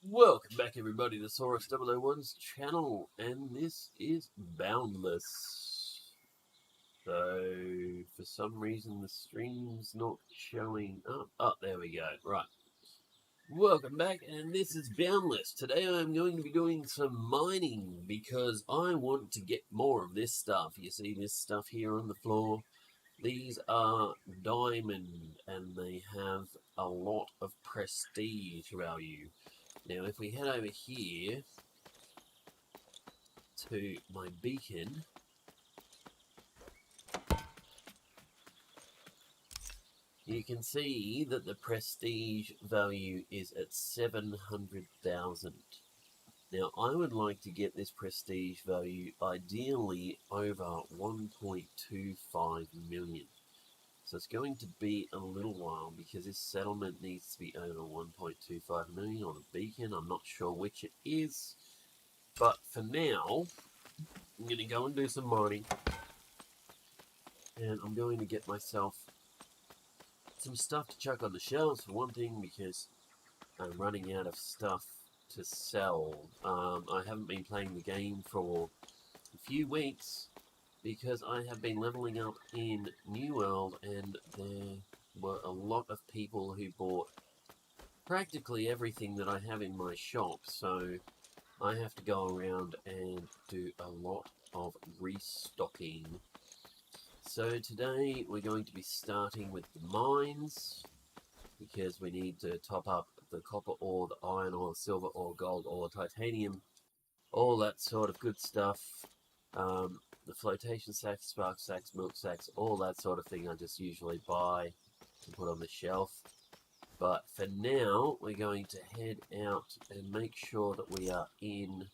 Welcome back, everybody, to Saurus 001's channel, and this is Boundless. So, for some reason, the stream's not showing up. Oh, there we go. Right. Welcome back, and this is Boundless. Today I'm going to be doing some mining, because I want to get more of this stuff. You see this stuff here on the floor? These are diamond, and they have a lot of prestige value. Now, if we head over here to my beacon, you can see that the prestige value is at 700,000. Now, I would like to get this prestige value ideally over 1.25 million. So it's going to be a little while because this settlement needs to be over 1.25 million, or the beacon. I'm not sure which it is. But for now, I'm going to go and do some mining. And I'm going to get myself some stuff to chuck on the shelves, for one thing, because I'm running out of stuff to sell. I haven't been playing the game for a few weeks because I have been leveling up in New World, and there were a lot of people who bought practically everything that I have in my shop, so I have to go around and do a lot of restocking. So today we're going to be starting with the mines, because we need to top up the copper ore, the iron ore, silver ore, gold ore, titanium, all that sort of good stuff. The flotation sacks, spark sacks, milk sacks, all that sort of thing I just usually buy to put on the shelf. But for now, we're going to head out and make sure that we are in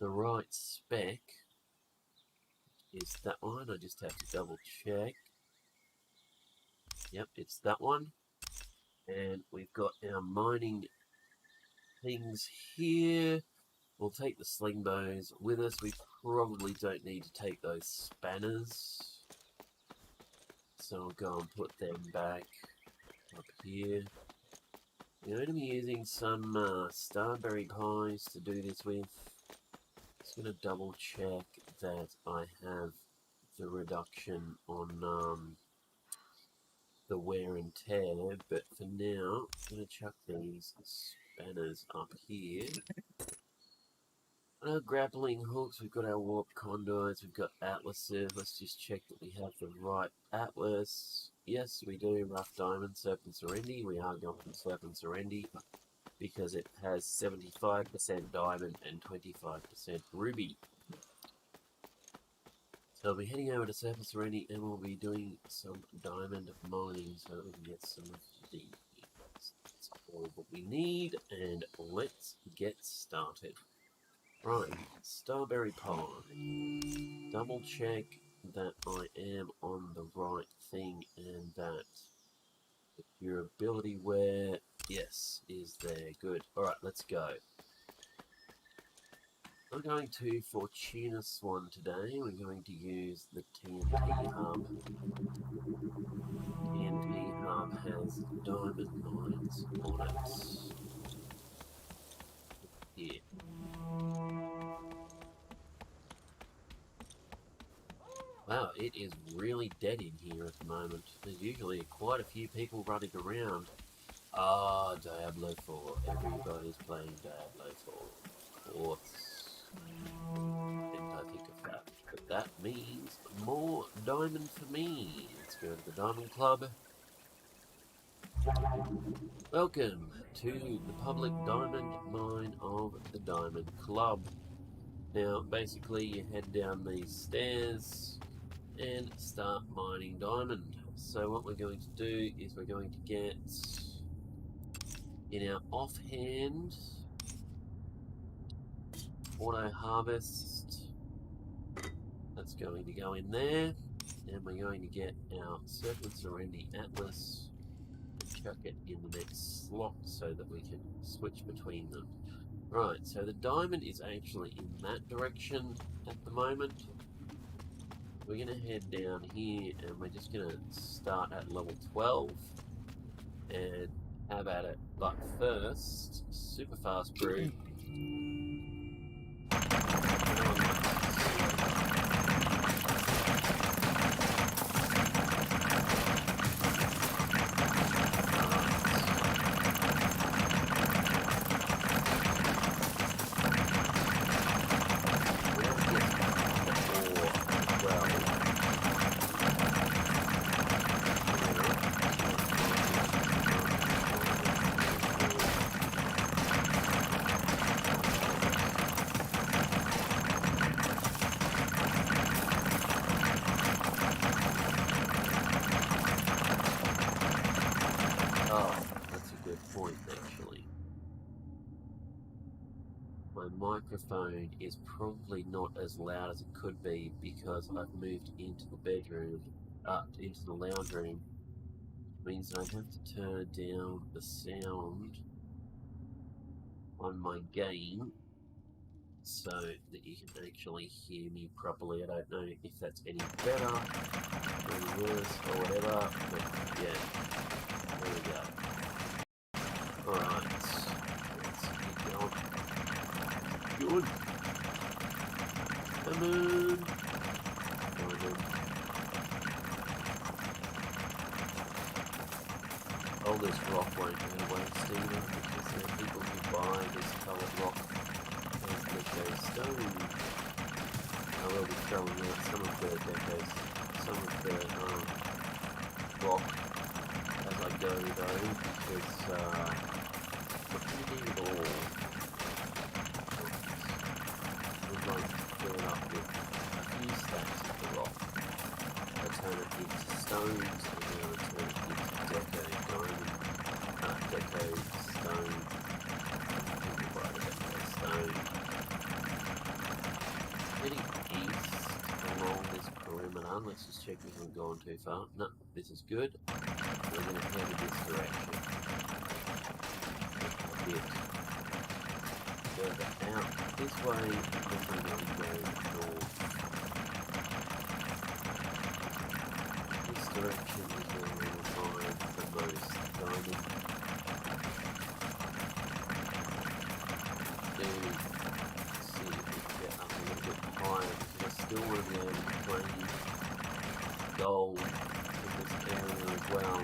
the right spec. Is that one? I just have to double check. Yep, it's that one. And we've got our mining things here. We'll take the sling bows with us. We probably don't need to take those spanners, so I'll go and put them back up here. We're going to be using some starberry pies to do this with. Just going to double check that I have the reduction on the wear and tear, but for now, I'm going to chuck these spanners up here. Our grappling hooks, we've got our warp conduits, we've got atlases. Let's just check that we have the right atlas. Yes, we do. Rough diamond, serpent serendi. We are going for serpent serendi because it has 75% diamond and 25% ruby. So we'll be heading over to serpent serendi, and we'll be doing some diamond mining so that we can get some of these. That's all that we need, and let's get started. Right, starberry pie. Double check that I am on the right thing and that the durability wear, yes, is there. Good. Alright, let's go. I'm going to Fortuna Swan today. We're going to use the TNT hub. The TNT hub has diamond mines on it. Here. Wow, it is really dead in here at the moment. There's usually quite a few people running around. Ah, Diablo 4. Everybody's playing Diablo 4. Of course. Didn't I think of that? But that means more diamond for me. Let's go to the Diamond Club. Welcome to the public diamond mine of the Diamond Club. Now, basically, you head down these stairs and start mining diamond. So what we're going to do is we're going to get in our offhand auto harvest. That's going to go in there, and we're going to get our serpent serendi atlas and chuck it in the next slot so that we can switch between them. Right, so the diamond is actually in that direction at the moment. We're going to head down here, and we're just going to start at level 12 and How about it? But first, super fast brew. Microphone is probably not as loud as it could be because I've moved into the bedroom, into the lounge room. It means that I have to turn down the sound on my gain so that you can actually hear me properly. I don't know if that's any better or any worse or whatever, but yeah, there we go. Alright, let's keep going. Good. Come on. Oh, this rock won't go away, Stephen, because there are people who buy this coloured rock as deco stone. I will be throwing out some of the decos, some of the rock as I go though, because what do you need it all? We'd like to fill it up with a few stacks of the rock. I turn it into stones, and then I turn it into deco diamond, deco stone, stone. Heading east along this perimeter, let's just check we haven't gone too far. No, this is good. We're going to head in this direction. A bit further out this way, and then we're going to go north. This direction is where we will find the most diamond. Let's see if we can get up a little bit higher, because I still want to be able to claim gold in this area as well.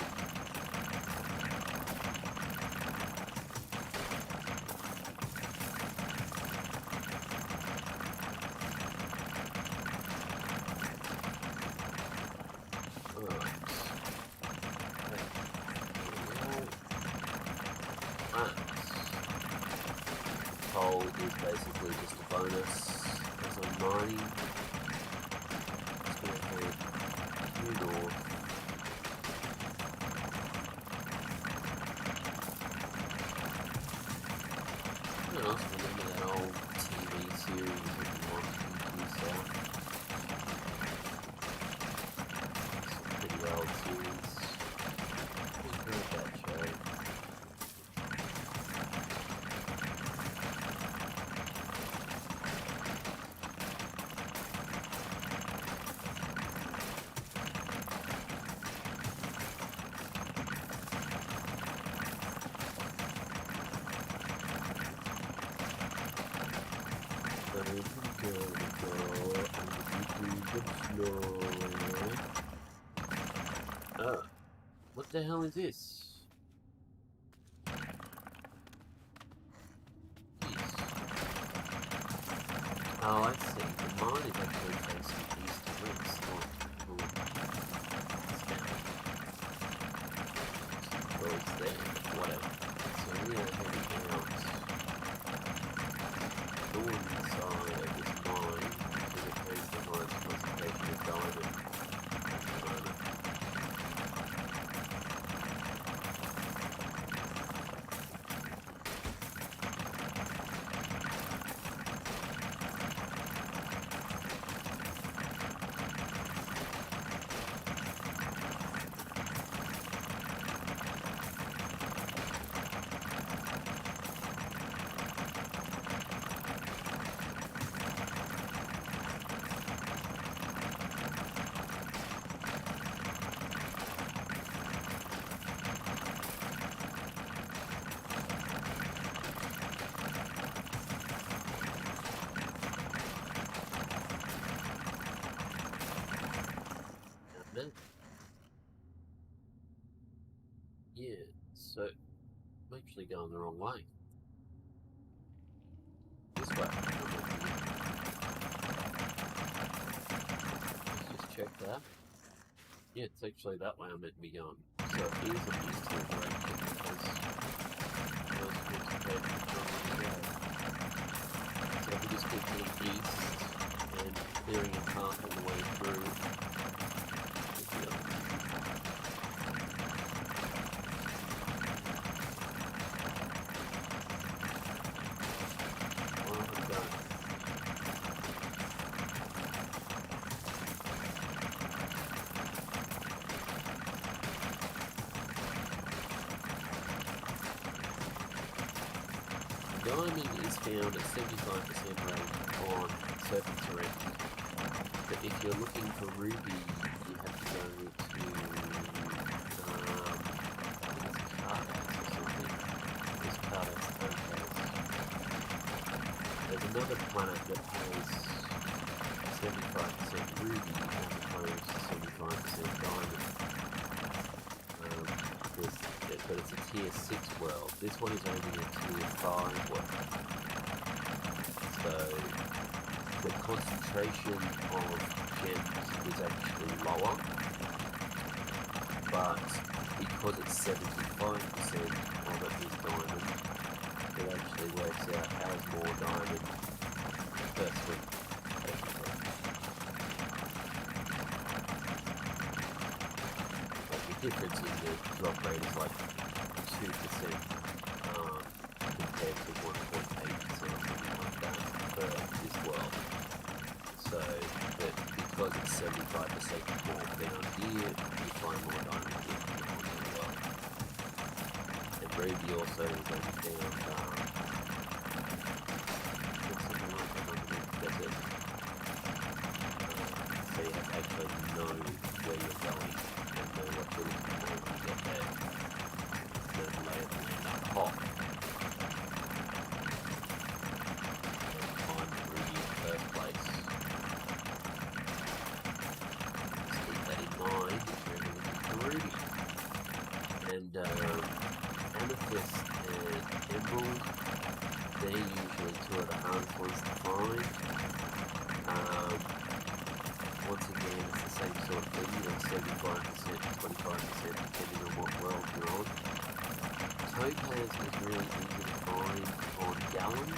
Coal is basically just a bonus as I'm mining. Just going to head due north. I also remember that old TV series with the Monkey South. It's a pretty old series. I've heard that show. What the hell is this? Oh, I see. The mine is actually facing east to west, not well, it's there, whatever. So we are heading out northern side of this mine, because it has the highest concentration of diamond at the moment. that. Yeah, so I'm actually going the wrong way. This way. Let's just check that. Yeah, it's actually that way I'm meant to be going. So it is an easterly direction because most concentrated so if we just keep heading east and clearing a path on the way through. Diamond is found at 75% rate on certain terrain, but if you're looking for ruby, you have to go to Cardass or something. There's Cardass Topaz. There's another planet that has 75% ruby as opposed to 75% diamond. But it's a tier 6 world. This one is only a tier 5 world. So the concentration of gems is actually lower, but because it's 75% of it is diamond, it actually works out as more diamond per swing. Like the difference in the drop rate is like 2% compared to 1.8% or something like that for this world. So, but because it's 75% more down here, you find more diamond here on the world. And ruby also is only found something like that underneath the desert. So you have to actually know where you're going and know what you're looking for when you get there. Hot. Find the ruby in the first place. Just keep that in mind if you're looking for ruby. And amethyst and emerald, they're usually two of the hardest ones to find. Once again, it's the same sort of thing, 75% to 25% depending on what world you're on. Topaz is really easy to find on Gallon.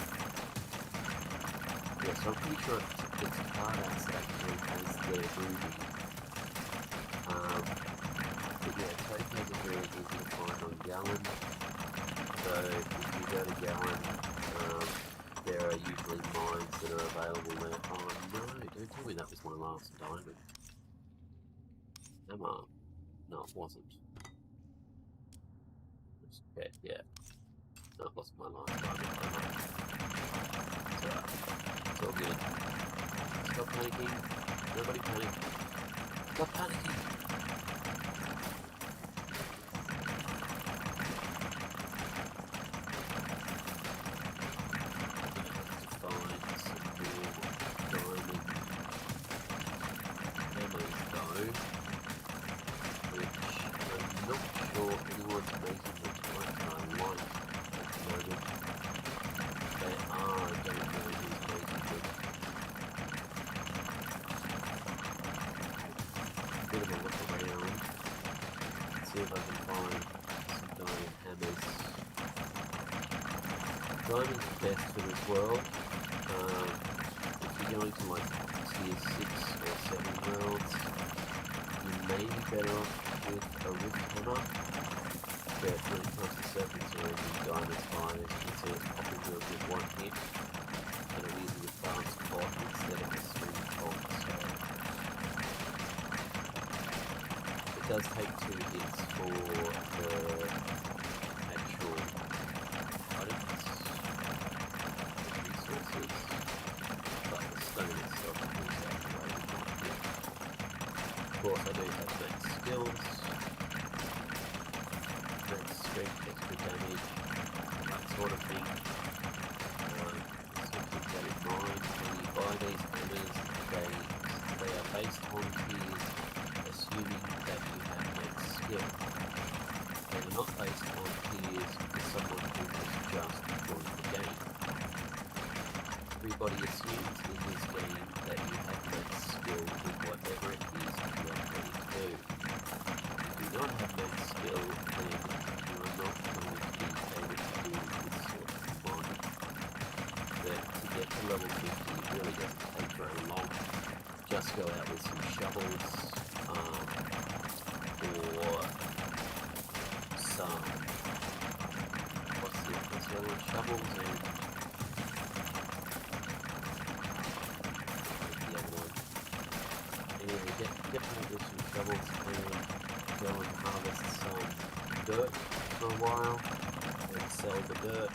Yeah, so I'm pretty sure it's Cardass that actually has their ruby. But yeah, Topaz is really easy to find on Gallon. So if you go to Gallon, there are usually mines that are available there. Oh no, don't tell me that was my last diamond. Am I? No, it wasn't. Okay, yeah. No, it wasn't my last diamond. It's alright. It's all good. Stop panicking. Nobody panic. Stop panicking. Bit of a look around, see if I can find some diamond hammers. Diamond's the best for this world. If you're going to like tier 6 or 7 worlds, you may be better off with a rift hammer, but when it comes to serpents or anything, diamond's fine. As you can see, it's popping through with one hit, and I'm using a fast pot instead of a swing pot. It does take 2 hits for the actual items, resources, but the stone itself pulls out the way of 1 hit. Of course, I do have max skills, max strength, extra damage, that sort of thing. So keep that in mind when you buy these hammers. They are based on tiers, assuming everybody assumes in this game that you have max skill with whatever it is you are playing to. If you do not have max skill, then you are not going to be able to do this sort of mining. But to get to level 50, it really doesn't take very long. Just go out with some shovels, or some, shovels and the other one. Anyway, get out with some shovels and go and harvest some dirt for a while and sell the dirt.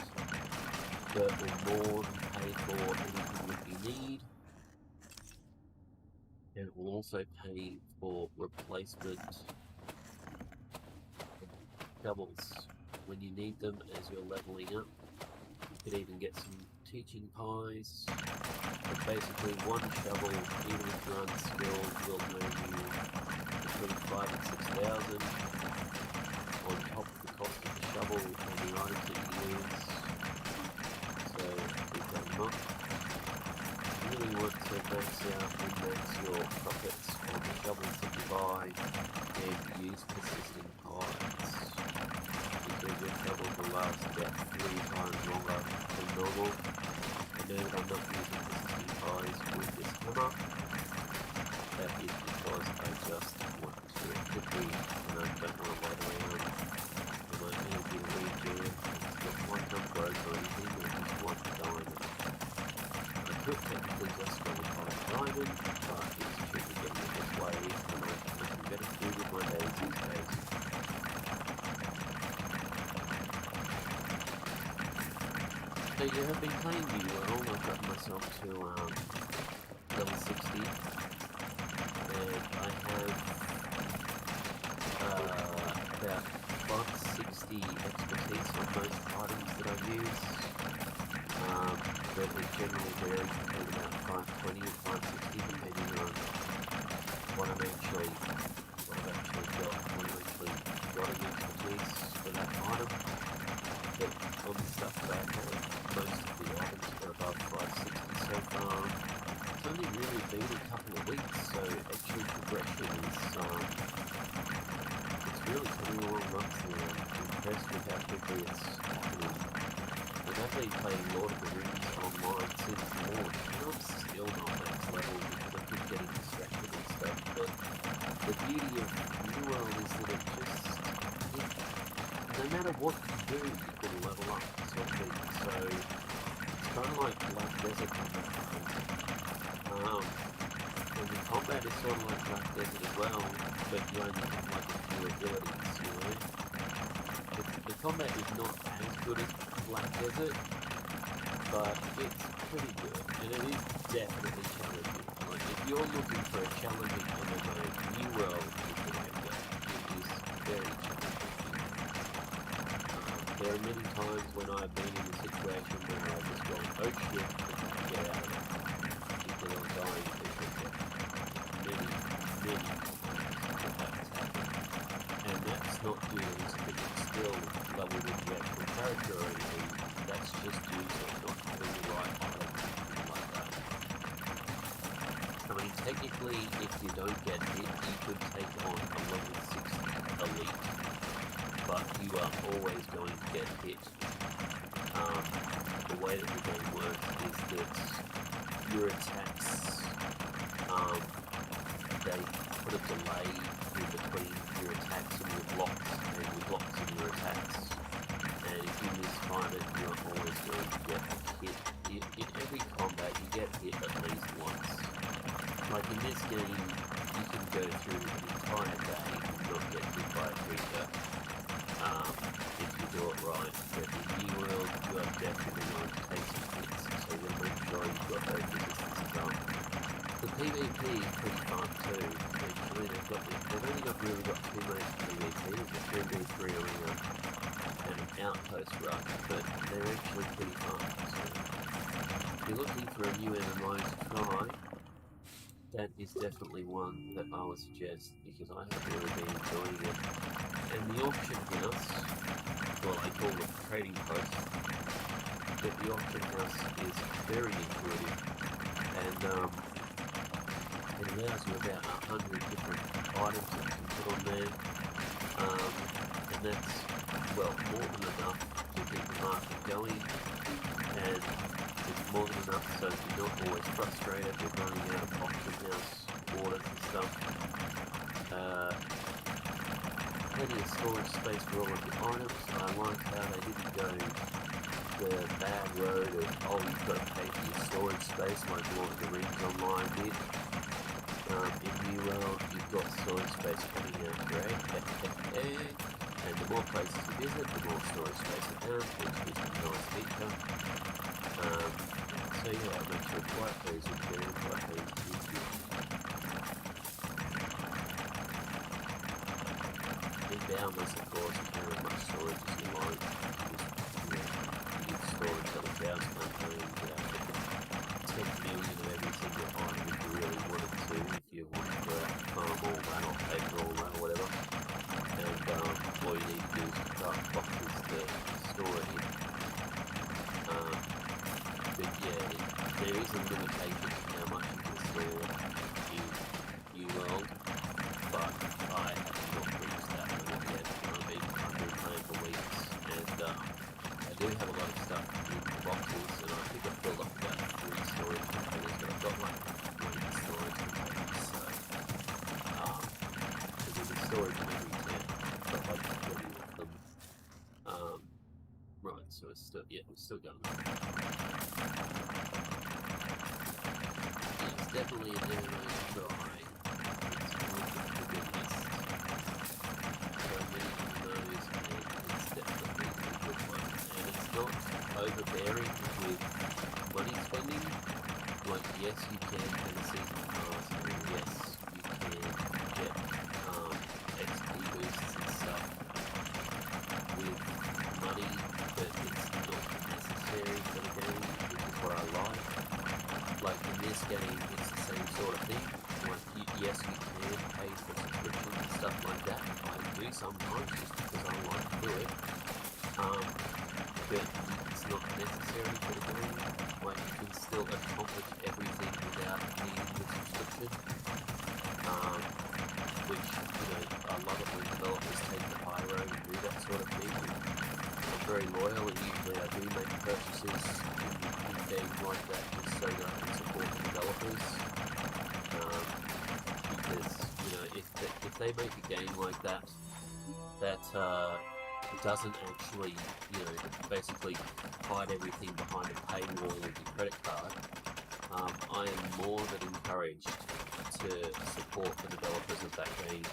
Dirt will more than pay for anything that you need. And it will also pay for replacement shovels when you need them as you're leveling up. You could even get some teaching pies. But basically one shovel, even if you're unskilled, will earn you between 5,000 and 6,000 on top of the cost of the shovel and the items that you use. So keep that in mind. You really want to max out and max your profits on the shovels that you buy and use persisting pies. Because your shovels will last about 3 times longer than normal. I know that I'm not using persisting pies with this hammer. That is because I just want to do it quickly and I don't want to wait around for my energy to regen. It's not like I'm broke or anything, I just want to diamond. I could technically just go and buy a diamond, but it's cheaper getting it this way and I can better do with my days these days. So you have been playing me well. I've got myself to level 60 and I have about 560 expertise on most items that I use. But it generally varies between about 520 and 560 depending on what I've actually got in expertise for that item. But on the stuff that I have, most of the items are above 560 so far. It's only really been a couple of weeks, so actual progression is it's really coming along nicely. I'm impressed with how quickly it's happening. And I've been playing Lord of the Rings online since launch, and I'm still not max level because I keep getting distracted and stuff, but the beauty of New World is that it just, no matter what you do, you can level up sort of thing. So it's kind of like Black Desert combat. And the combat is sort of like Black Desert as well, but you only have like a few abilities, you know. The combat is not as good as Black Desert, but it's pretty good, and it is definitely challenging. Like if you're looking for a challenging MMO, New World is the way to go. It is very challenging. There are many times when I've been in a situation where I've just gone, oh shit, I get out of it. Because I'm dying because many times that has happened. And that's not due to the skill level with the actual character or anything. That's just due to not having the right item or anything like that. I mean, technically, if you don't get hit, you could take on a level 60 elite. But you are always going to get hit. The way that the game works is that your attacks, they put a delay in between your attacks and your blocks and your attacks. And if you misfire it, you're always going to get hit. In every combat, you get hit at least once. Like in this game, you can go through an entire day and not get hit by a creature. If you do it right. But in New World, you are definitely going to take some hits, so you'll make sure you've got those resistances on. The PvP is pretty fun too. Actually, they've only really got 2 modes of PvP. There's a 3v3 arena and an outpost rush, but they're actually pretty fun. So if you're looking for a new MMO to try, that is definitely one that I would suggest because I have really been enjoying it. And the auction house, well, they call it trading post, but the auction house is very intuitive, and it allows you about 100 different items that you can put on there, and that's, well, more than enough to keep the market going, and it's more than enough so you're not always frustrated with running out of auction house orders and stuff. Plenty of storage space for all of the items. I like how they didn't go the bad road of, oh, you've got to pay for your storage space like Lord of the Rings Online did. In New World, you've got storage space coming out great, and the more places you visit, the more storage space you have, which is a nice feature. So yeah, I'm actually quite pleased with it, quite pleased with it. In Boundless, of course, you can have as much storage as you like. You need storage that the cows can't claim. You have 10 million of every single item if you really wanted to, if you wanted to farm all that or paper all that or whatever. And all you need to do is craft boxes to store it in. But yeah, there is a limitation to how much you can store in New World, but I have not reached that limit yet. I've been playing for weeks, and I do have a lot of stuff in the boxes, and I think I've filled up about 3 storage containers, but I've got like 20 storage containers, so there's a storage in every tent. I've got like 20 of them. Right, so it's still, yeah, we're still going. Yeah, it's definitely an area to try. It's one of the good list. So many of those, and it's definitely a good one. And it's not overbearing with money spending. Like, yes, you can get a season pass, and yes, you can get XP boosts and stuff with money, but it's not necessary for the game, which is what I like. Like in this game, it's the same sort of thing. Like, yes, you can pay for subscriptions and stuff like that. I do sometimes just because I like to do it. But it's not necessary for the game. Like, you can still accomplish everything without needing the subscription. Which, you know, I love it when developers take the high road and do that sort of thing. I'm very loyal, and usually I do make purchases in games like that just so that I can support the developers. Because, you know, if they make a game like that doesn't actually, you know, basically hide everything behind a paywall with your credit card, I am more than encouraged to support the developers of that game,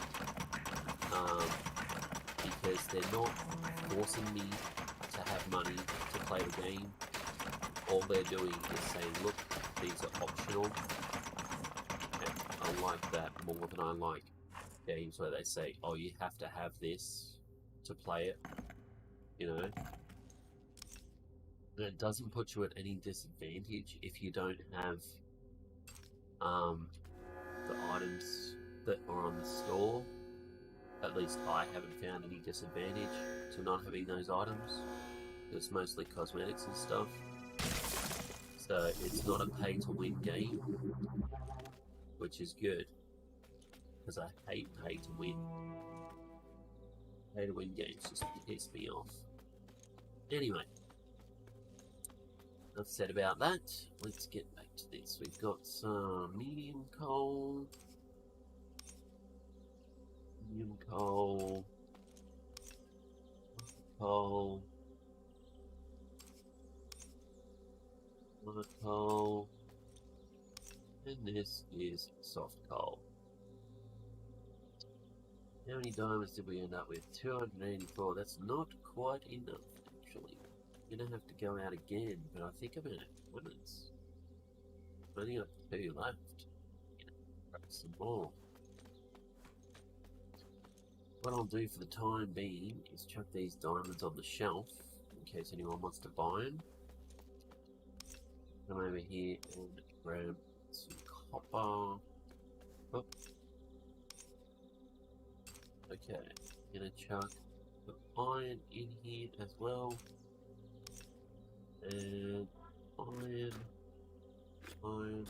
because they're not forcing me to have money to play the game. All they're doing is saying, look, these are optional, and I like that more than I like games where they say, oh, you have to have this to play it, you know. And it doesn't put you at any disadvantage if you don't have the items that are on the store. At least I haven't found any disadvantage to not having those items. It's mostly cosmetics and stuff. So it's not a pay-to-win game, which is good, because I hate pay-to-win. Pay-to-win games just piss me off. Anyway, enough said about that. Let's get back to this. We've got some medium coal, hard coal, and this is soft coal. How many diamonds did we end up with? 284. That's not quite enough, actually. I'm gonna have to go out again, but I think I'm at limits. I've only got 2 left. Grab some more. What I'll do for the time being is chuck these diamonds on the shelf in case anyone wants to buy them. Come over here and grab some copper. Oh. Okay, I'm gonna chuck the iron in here as well. And iron, iron,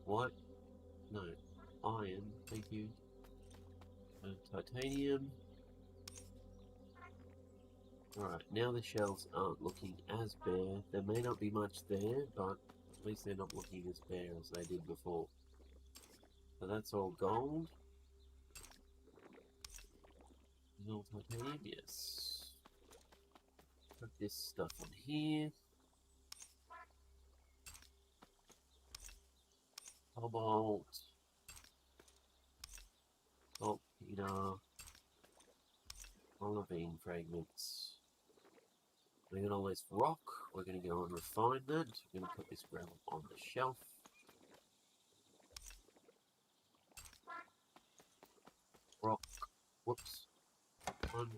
what? No, iron, thank you. And titanium. Alright, now the shelves aren't looking as bare. There may not be much there, but at least they're not looking as bare as they did before. So that's all gold. Is all titanium? Yes. Put this stuff on here. Cobalt. Saltpeter. Olivine fragments. We got all this rock. We're going to go and refine that. We're going to put this gravel on the shelf. Rock. Whoops. One.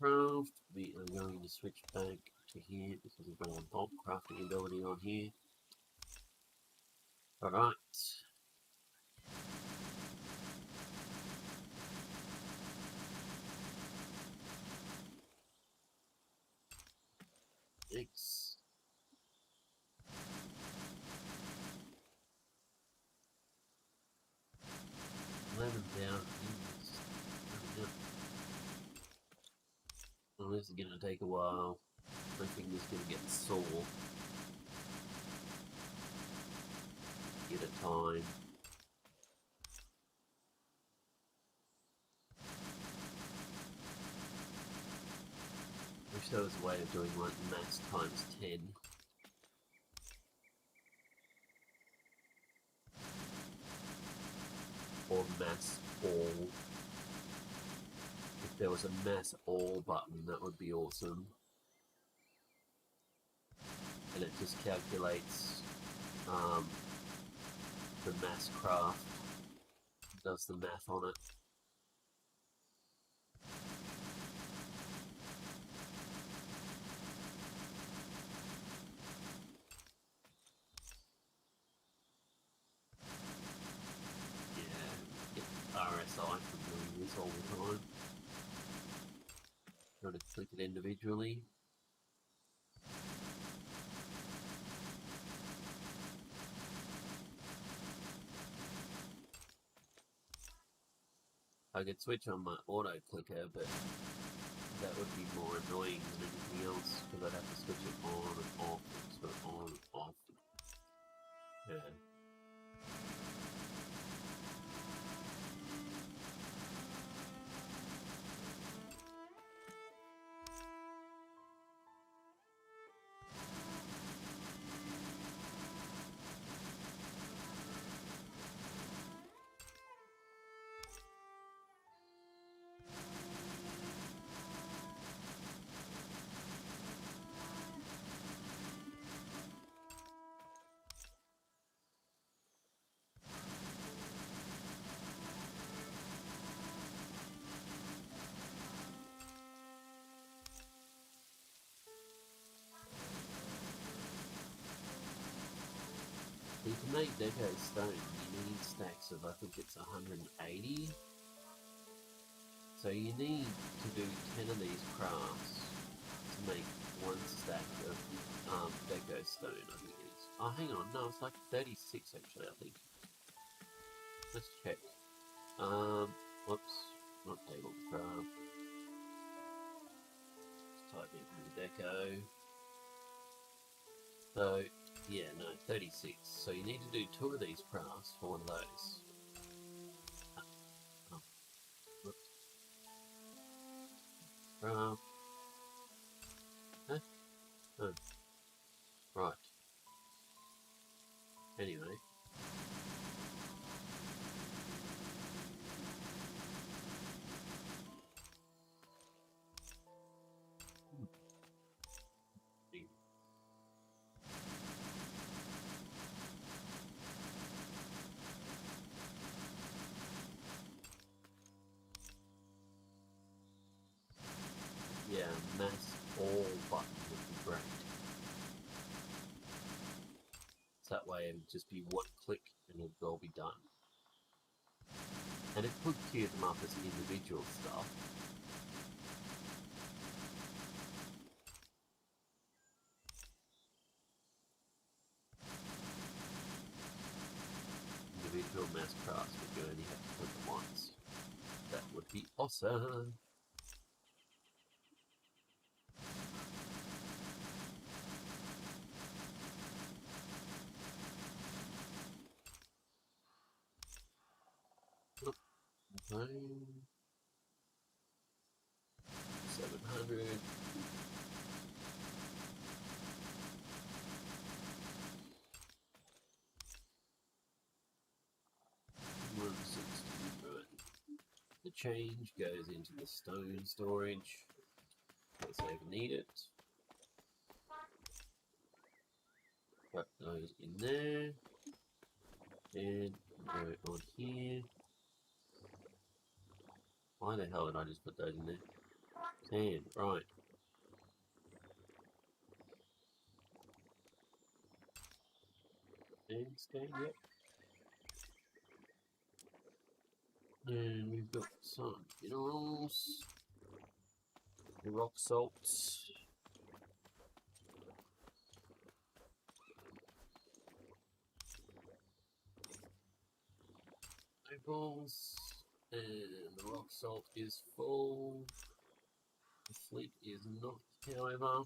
Craft. We are going to switch back to here because we've got our bulk crafting ability on here. Alright. Thanks. 11,000. Well, this is going to take a while. My finger's going to get sore. Get a time. Wish there was a way of doing like mass times 10. Or mass all. If there was a mass all button, that would be awesome. And it just calculates the mass craft, does the math on it. Yeah, get RSI from doing this all the time. Trying to click it individually. I could switch on my auto clicker, but that would be more annoying than anything else because I'd have to switch it on and off, switch it on and off. Yeah. You can make deco stone, you need stacks of, I think it's 180. So you need to do 10 of these crafts to make one stack of deco stone, I think it is. Oh, hang on, no, it's like 36 actually, I think. Let's check. Whoops, not table craft. Let's type in deco. So, yeah, no, 36. So you need to do 2 of these crafts for one of those. Craft. Huh? Oh. Right. Anyway. Yeah, mass all button would be great. So that way it would just be one click and it would all be done. And it could queue them up as individual stuff. most crafts, but you only have to put them once. That would be awesome. Home. 700. The change goes into the stone storage, in case I ever need it. Put those in there, and go on here. Why the hell did I just put those in there? Sand, right. Sandstone, yep. And we've got some minerals, rock salts. Opals, and the rock salt is full. The flint is not, however.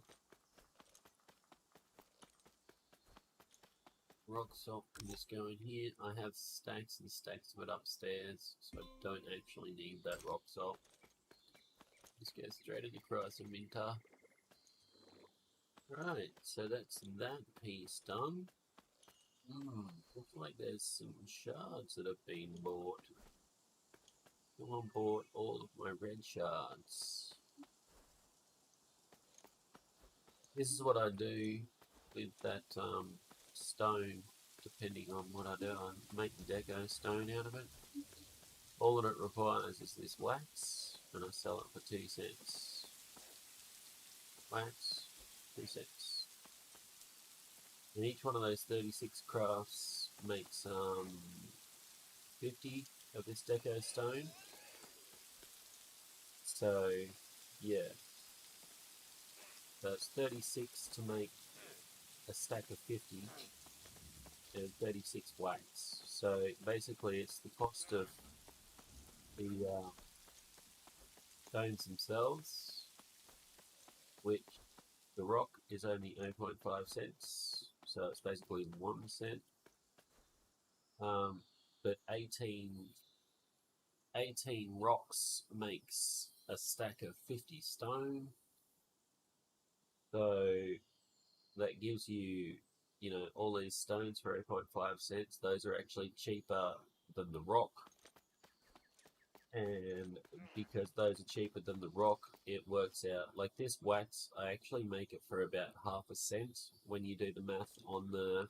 Rock salt can just go in here. I have stacks and stacks of it upstairs, so I don't actually need that rock salt. Just go straight across the minter. Right, so that's that piece done. Looks like there's some shards that have been bought. Someone bought all of my red shards. This is what I do with that stone, depending on what I do. I make deco stone out of it. All that it requires is this wax, and I sell it for 2 cents. Wax, 2 cents. And each one of those 36 crafts makes 50 of this deco stone. So, yeah. So it's 36 to make a stack of 50 and 36 wax. So basically it's the cost of the stones themselves, which the rock is only 0.5 cents, so it's basically 1 cent. But 18 rocks makes a stack of 50 stone. So that gives you, you know, all these stones for 0.5 cents. Those are actually cheaper than the rock. And because those are cheaper than the rock, it works out. Like this wax, I actually make it for about ½ cent when you do the math on the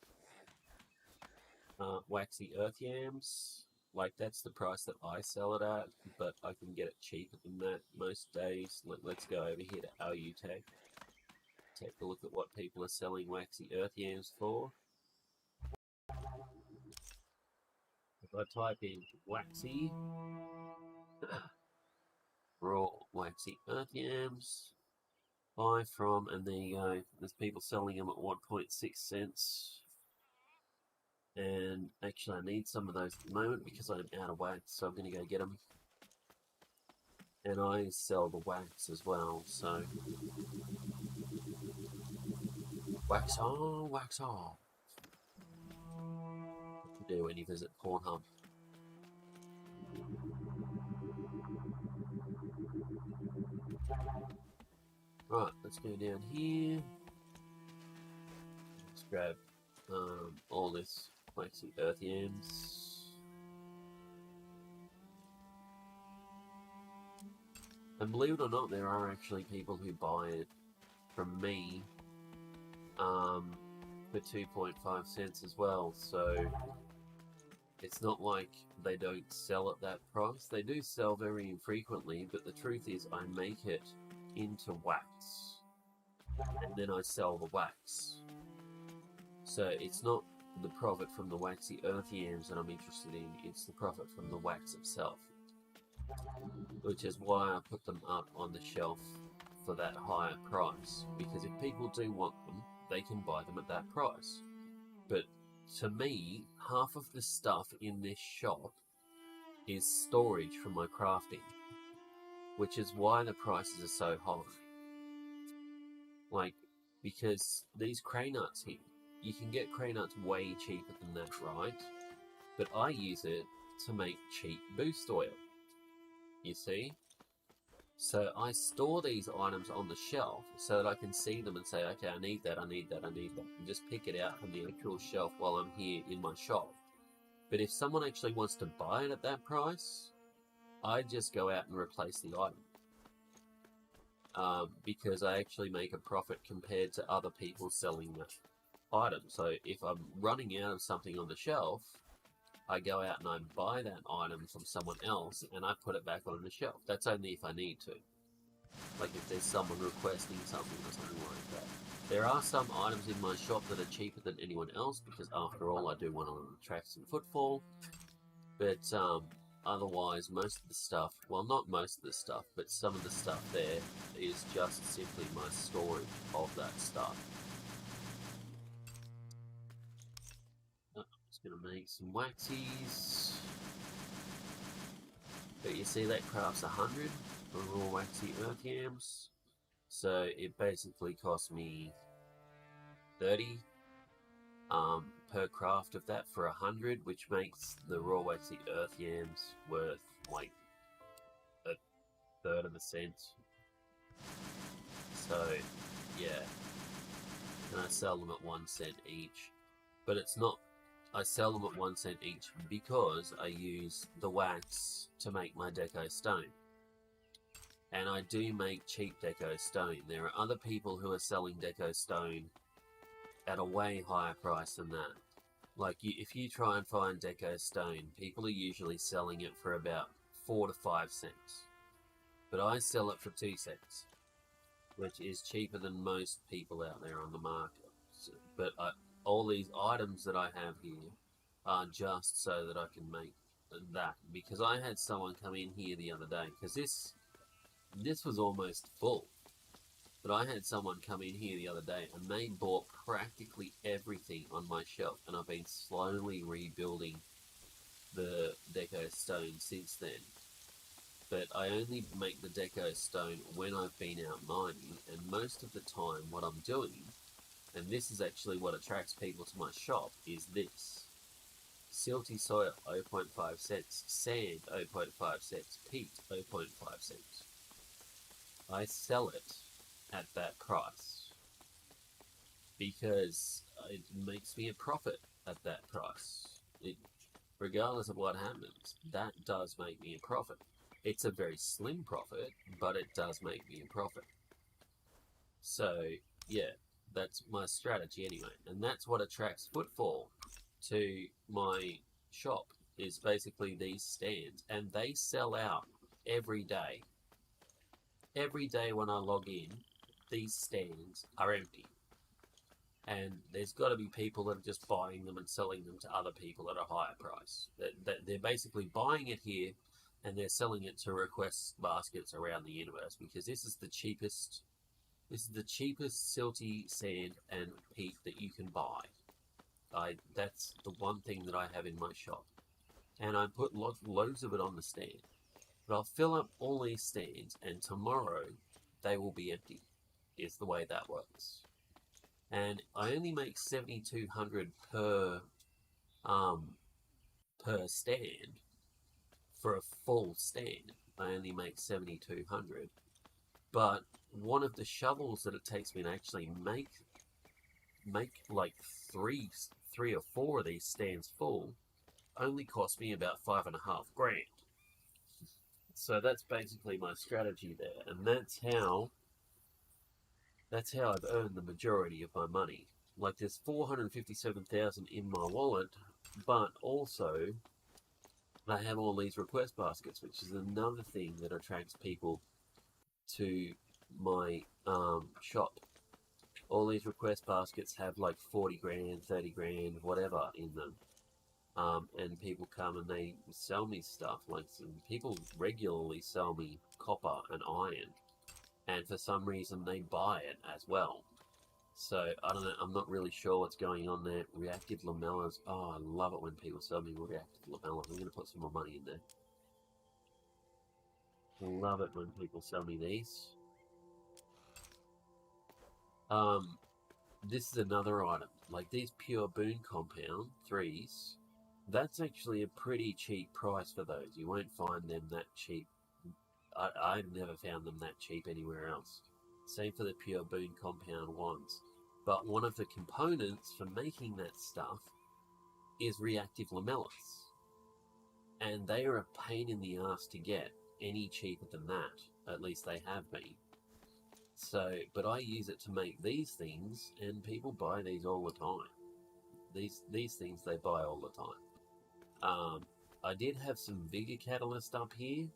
waxy earth yams. Like that's the price that I sell it at, but I can get it cheaper than that most days. Let's go over here to AUTech. Take a look at what people are selling waxy earth yams for. If I type in waxy, raw waxy earth yams, buy from, and there you go. There's people selling them at 1.6 cents. And actually I need some of those at the moment because I'm out of wax, so I'm going to go get them. And I sell the wax as well, so wax on, wax off. What to do when you visit Pornhub. Right, let's go down here. Let's grab all this waxy earth yams. And believe it or not, there are actually people who buy it from me for 2.5 cents as well, so it's not like they don't sell at that price. They do sell very infrequently, but the truth is I make it into wax and then I sell the wax. So it's not the profit from the waxy earth yams that I'm interested in, it's the profit from the wax itself. Which is why I put them up on the shelf for that higher price, because if people do want them, they can buy them at that price. But to me, half of the stuff in this shop is storage for my crafting, which is why the prices are so high. Like, because these cray nuts here, you can get cray nuts way cheaper than that, right? But I use it to make cheap boost oil, you see? So I store these items on the shelf so that I can see them and say, okay, I need that, I need that, I need that, and just pick it out from the actual shelf while I'm here in my shop. But if someone actually wants to buy it at that price, I just go out and replace the item. Because I actually make a profit compared to other people selling that item. So if I'm running out of something on the shelf, I go out and I buy that item from someone else and I put it back on the shelf. That's only if I need to. Like if there's someone requesting something or something like that. There are some items in my shop that are cheaper than anyone else because after all I do want to attract some footfall. But otherwise most of the stuff, well not most of the stuff, but some of the stuff there is just simply my storage of that stuff. I'm just going to make some waxies. But you see that crafts 100 for raw waxy earth yams. So it basically cost me 30 per craft of that for 100, which makes the raw waxy earth yams worth like a third of a cent. So yeah, and I sell them at 1 cent each. But it's not, I sell them at 1 cent each because I use the wax to make my deco stone. And I do make cheap deco stone. There are other people who are selling deco stone at a way higher price than that. Like, if you try and find deco stone, people are usually selling it for about 4 to 5 cents. But I sell it for 2 cents, which is cheaper than most people out there on the market. So, but all these items that I have here are just so that I can make that. Because I had someone come in here the other day, because this was almost full. But I had someone come in here the other day and they bought practically everything on my shelf, and I've been slowly rebuilding the deco stone since then. But I only make the deco stone when I've been out mining, and most of the time what I'm doing, and this is actually what attracts people to my shop, is this. Silty soil, 0.5 cents. Sand, 0.5 cents. Peat, 0.5 cents. I sell it at that price because it makes me a profit at that price. Regardless of what happens, that does make me a profit. It's a very slim profit, but it does make me a profit. So yeah, that's my strategy anyway, and that's what attracts footfall to my shop, is basically these stands, and they sell out every day. Every day when I log in, these stands are empty. And there's got to be people that are just buying them and selling them to other people at a higher price. They're basically buying it here and they're selling it to request baskets around the universe, because this is the cheapest silty sand and peat that you can buy. That's the one thing that I have in my shop. And I put loads of it on the stand. But I'll fill up all these stands and tomorrow they will be empty, is the way that works. And I only make 7,200 per stand. For a full stand, I only make 7,200. But one of the shovels that it takes me to actually make like three or four of these stands full only cost me about $5.5 grand. So that's basically my strategy there, and that's how I've earned the majority of my money. Like, there's 457,000 in my wallet, but also I have all these request baskets, which is another thing that attracts people to my shop. All these request baskets have like 40 grand, 30 grand, whatever in them. And people come and they sell me stuff. Like, people regularly sell me copper and iron, and for some reason they buy it as well. So, I don't know, I'm not really sure what's going on there. Reactive lamellas. Oh, I love it when people sell me reactive lamellas. I'm going to put some more money in there. Love it when people sell me these. This is another item. Like these pure boon compound 3s, that's actually a pretty cheap price for those. You won't find them that cheap. I've never found them that cheap anywhere else. Same for the pure boon compound 1s. But one of the components for making that stuff is reactive lamellas. And they are a pain in the ass to get any cheaper than that. At least they have been. So, but I use it to make these things, and people buy these all the time. These things they buy all the time. I did have some Vigor Catalyst up here,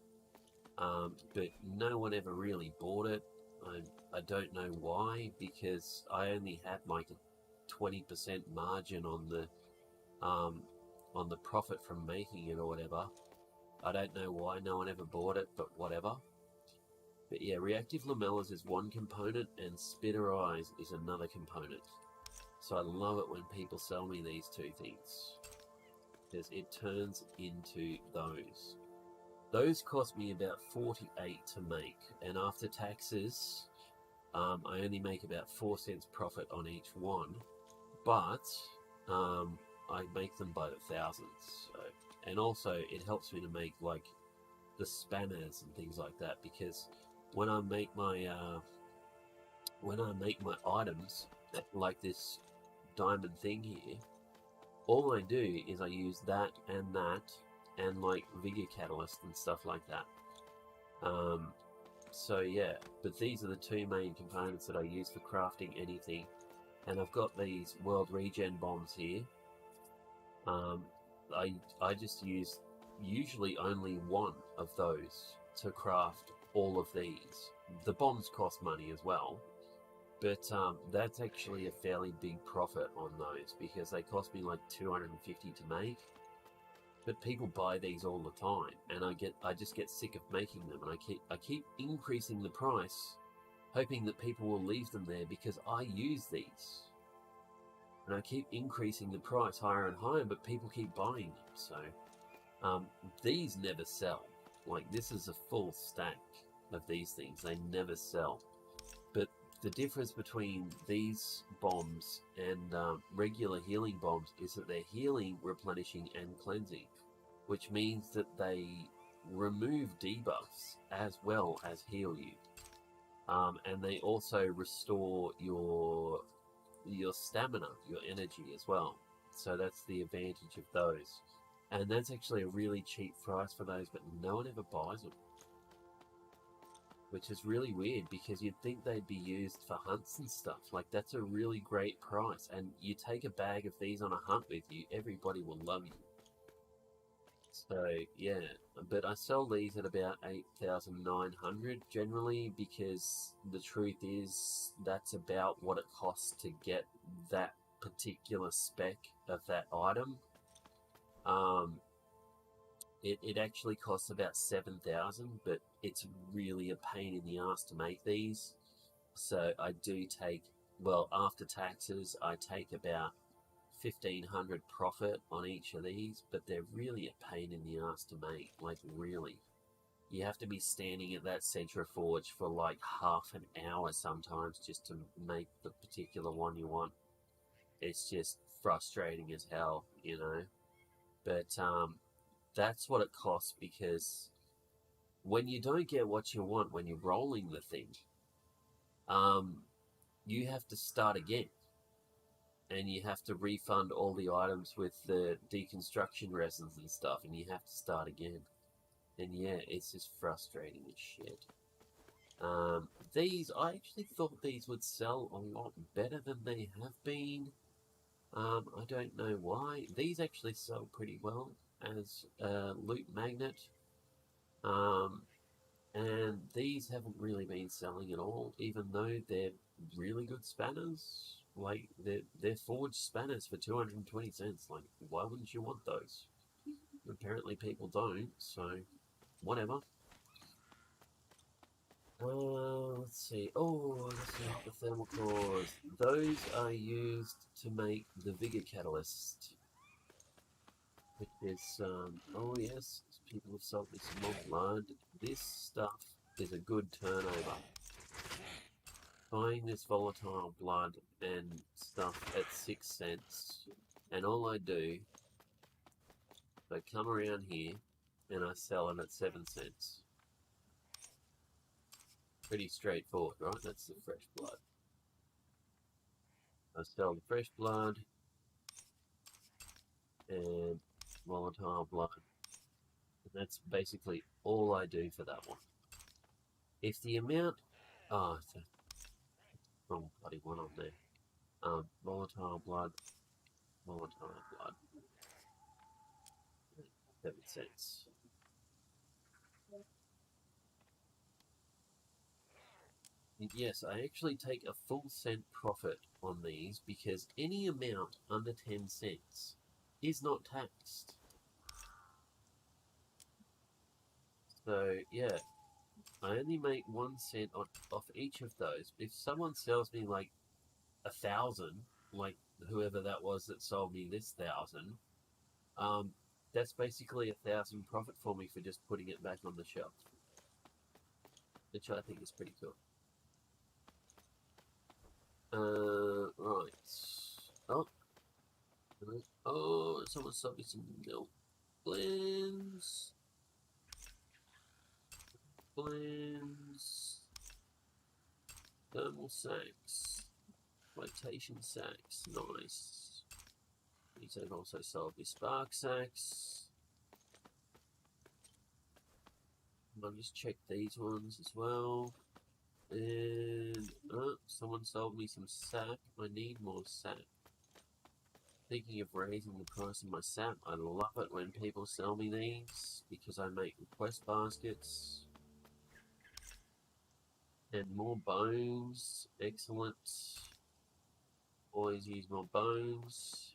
but no one ever really bought it. I don't know why, because I only had like a 20% margin on the profit from making it or whatever. I don't know why no one ever bought it, but whatever. But yeah, reactive lamellas is one component, and spitter eyes is another component. So I love it when people sell me these two things, because it turns into those. Those cost me about 48 to make, and after taxes, I only make about 4 cents profit on each one, but I make them by the thousands. So, and also, it helps me to make like the spanners and things like that, because when I make my items like this diamond thing here, all I do is I use that and like Vigor Catalyst and stuff like that. So yeah, but these are the two main components that I use for crafting anything. And I've got these world regen bombs here. I just use usually only one of those to craft all of these. The bombs cost money as well, but that's actually a fairly big profit on those, because they cost me like 250 to make. But people buy these all the time, and I just get sick of making them, and I keep increasing the price, hoping that people will leave them there because I use these. And I keep increasing the price higher and higher, but people keep buying them. So these never sell. Like, this is a full stack of these things. They never sell. But the difference between these bombs and regular healing bombs is that they're healing, replenishing, and cleansing, which means that they remove debuffs as well as heal you. And they also restore your stamina, your energy as well. So that's the advantage of those. And that's actually a really cheap price for those, but no one ever buys them. Which is really weird, because you'd think they'd be used for hunts and stuff. Like, that's a really great price. And you take a bag of these on a hunt with you, everybody will love you. So, yeah. But I sell these at about 8,900 generally, because the truth is that's about what it costs to get that particular spec of that item. It actually costs about 7,000, but it's really a pain in the ass to make these. So I do take, well, after taxes, I take about 1,500 profit on each of these, but they're really a pain in the ass to make. Like, really. You have to be standing at that centrifuge for like half an hour sometimes just to make the particular one you want. It's just frustrating as hell, you know. But that's what it costs, because when you don't get what you want when you're rolling the thing, you have to start again. And you have to refund all the items with the deconstruction resins and stuff, and you have to start again. And yeah, it's just frustrating as shit. These, I actually thought these would sell a lot better than they have been. I don't know why. These actually sell pretty well as a loot magnet. And these haven't really been selling at all, even though they're really good spanners. Like, they're forged spanners for 220 cents. Like, why wouldn't you want those? Apparently people don't, so whatever. Let's see. Oh, let's see the thermal cores. Those are used to make the vigor catalyst. Which is, oh yes, people have sold me some more blood. This stuff is a good turnover. Buying this volatile blood and stuff at 6 cents, and all I do, I come around here and I sell it at 7 cents. Pretty straightforward, right? That's the fresh blood. I sell the fresh blood and volatile blood. And that's basically all I do for that one. If the amount... Oh, it's a wrong bloody one on there. Volatile blood, volatile blood. 7 cents. And yes, I actually take a full cent profit on these because any amount under 10 cents is not taxed. So, yeah, I only make 1 cent off each of those. If someone sells me like 1,000, like whoever that was that sold me this 1,000, that's basically 1,000 profit for me for just putting it back on the shelf, which I think is pretty cool. Right. Oh, oh, someone sold me some milk blends. Blends. Thermal sacks. Flotation sacks. Nice. These have also sold me spark sacks. I'll just check these ones as well. And someone sold me some sap. I need more sap. Thinking of raising the price of my sap. I love it when people sell me these because I make request baskets. And more bones. Excellent. Always use more bones.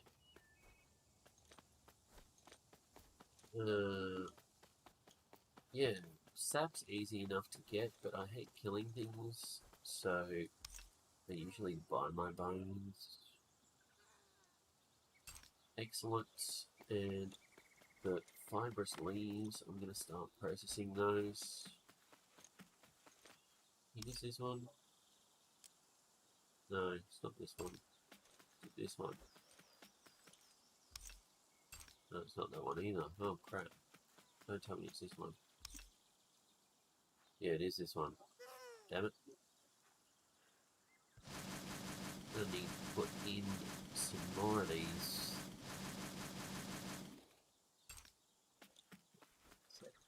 Yeah, sap's easy enough to get, but I hate killing things, so I usually buy my bones. Excellent. And the fibrous leaves, I'm going to start processing those. Is this one? No, it's not this one. It's this one. No, it's not that one either. Oh, crap. Don't tell me it's this one. Yeah, it is this one. Damn it. I need to put in some more of these.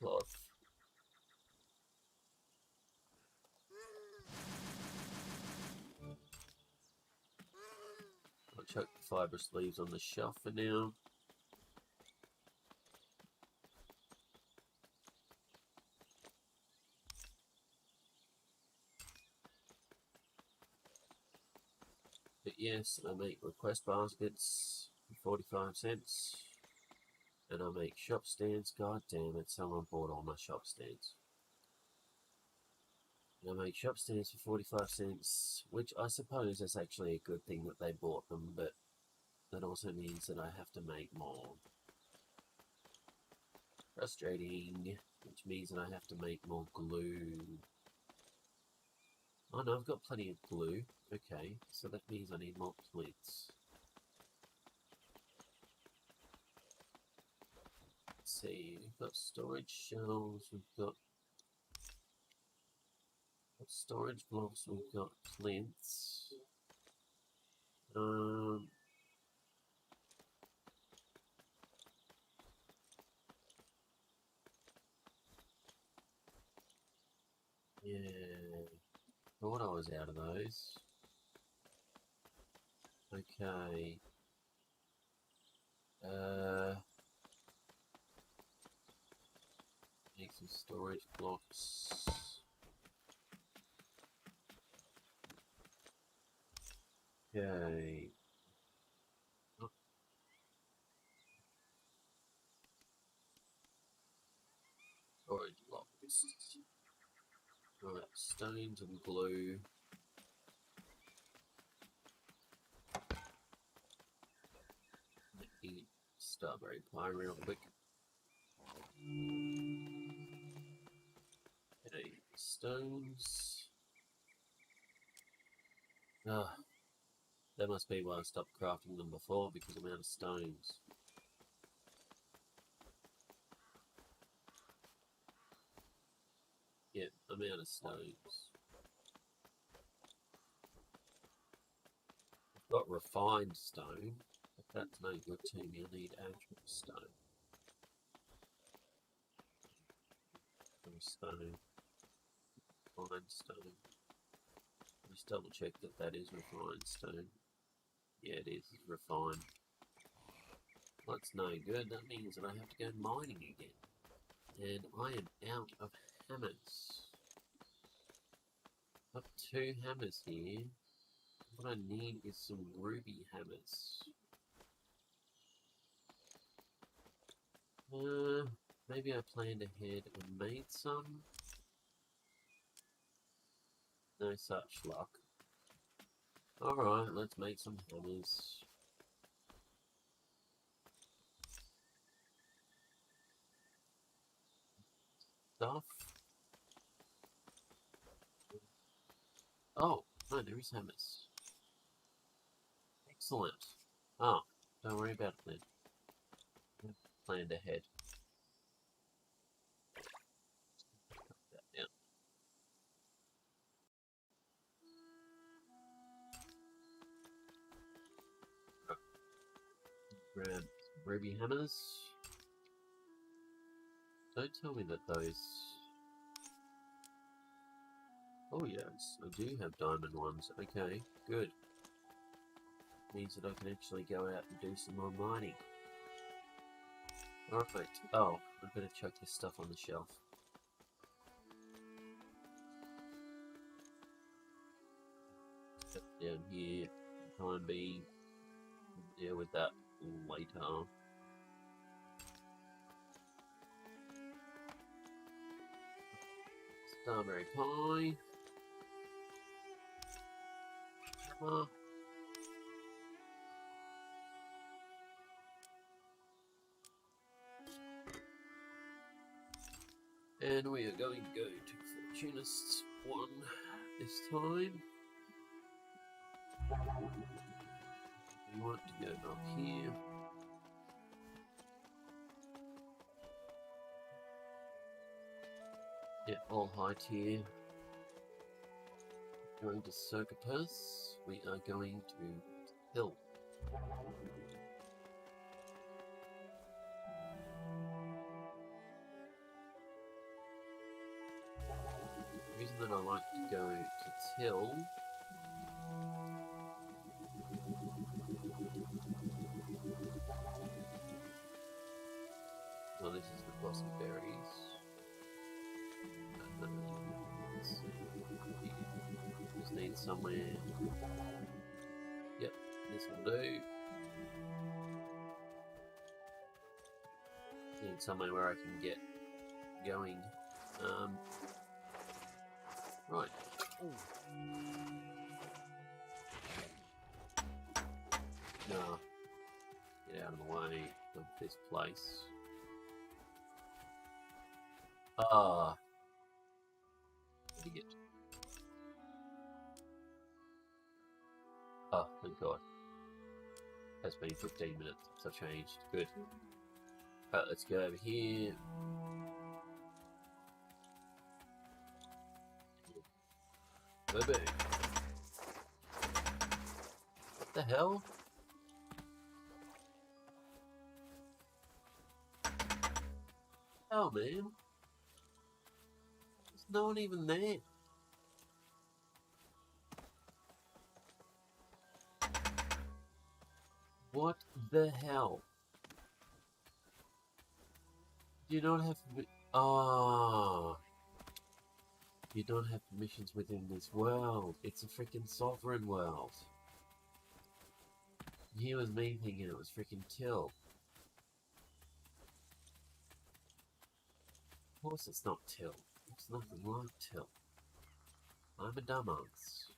Cloth. I'll chuck the fibrous leaves on the shelf for now. But yes, I make request baskets for 45 cents. And I make shop stands. God damn it, someone bought all my shop stands. And I make shop stands for 45 cents, which I suppose is actually a good thing that they bought them, but that also means that I have to make more. Frustrating, which means that I have to make more glue. Oh no, I've got plenty of glue. Okay, so that means I need more plates. Let's see, we've got storage shelves, we've got storage blocks, we've got plinths. Yeah, thought I was out of those. Okay. Make some storage blocks. Okay. Oh, storage blocks. Right, stones and glue. Eat strawberry pie real quick. Okay, stones. Ah, that must be why I stopped crafting them before, because I'm out of stones. Yep, I'm out of stones. I've got refined stone, but that's no good to me. I need actual stone. Stone. Refined stone. Just double check that that is refined stone. Yeah, it is. It's refined. That's no good. That means that I have to go mining again. And I am out of hammers. I've got 2 hammers here. What I need is some ruby hammers. Maybe I planned ahead and made some. No such luck. Alright, let's make some hammers. Stuff. Oh, no, there is hammers. Excellent. Oh, don't worry about it then. Planned ahead. Yeah. Grab ruby hammers. Don't tell me that those... Oh yes, I do have diamond ones. Okay, good. Means that I can actually go out and do some more mining. Alright. Oh, I better chuck this stuff on the shelf. Put it down here. Time being. Deal with that later. Strawberry pie. Hammer. And we are going to go to Fortunists 1 this time. We want to go up here. Yeah, all high tier. Going to Circopus. We are going to Hill. The reason that I like to go to Till well, this is the blossom berries. Just need somewhere. Yep, this will do. Need somewhere where I can get going. Right. No. Get out of the way of this place. Ah. Idiot. Oh, thank God. That's been 15 minutes since I changed. Good. Alright, let's go over here. Boo-boo. What the hell? Oh, man. There's no one even there. What the hell? Do you not have... Ah... You don't have permissions within this world. It's a freaking sovereign world. Here was me thinking it was freaking Till. Of course it's not Till. It's nothing like Till. I'm a dumbass.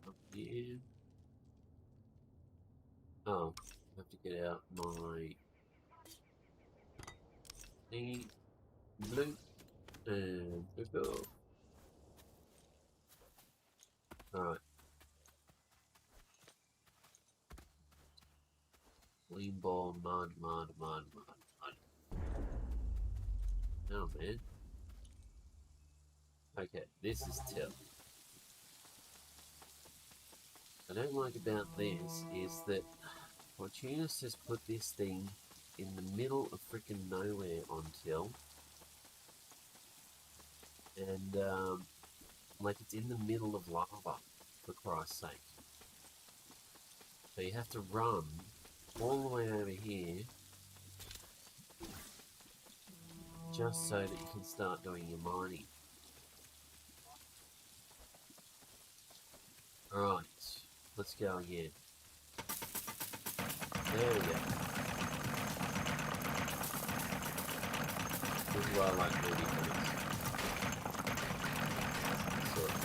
Up here. Oh, I have to get out my thingy, blue, and go. Alright. Clean ball, mud. Oh man. Okay, this is Till. What I don't like about this is that Fortuna's has put this thing in the middle of freaking nowhere on Till. And, like it's in the middle of lava, for Christ's sake. So you have to run all the way over here just so that you can start doing your mining. Alright, let's go again. There we go. This is why I like movie comics. Sort of.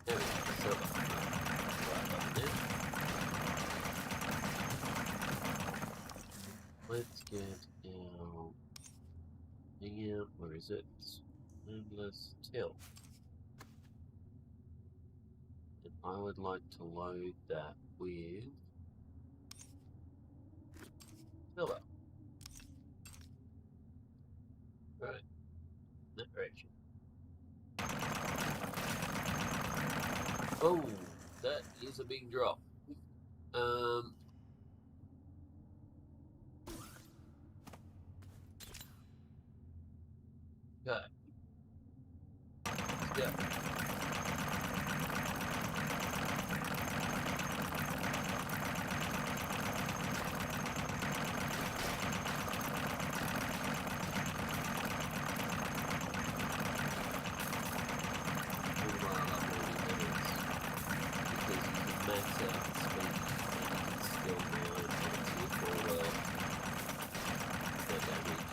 There we go, silver. Right button there. Let's get our thing out. Where is it? Boundless Till. And I would like to load that with silver. Right, that direction. Oh, that is a big drop. Okay. Let's go. Max out the speed and still mine and tier 4 well. No damage.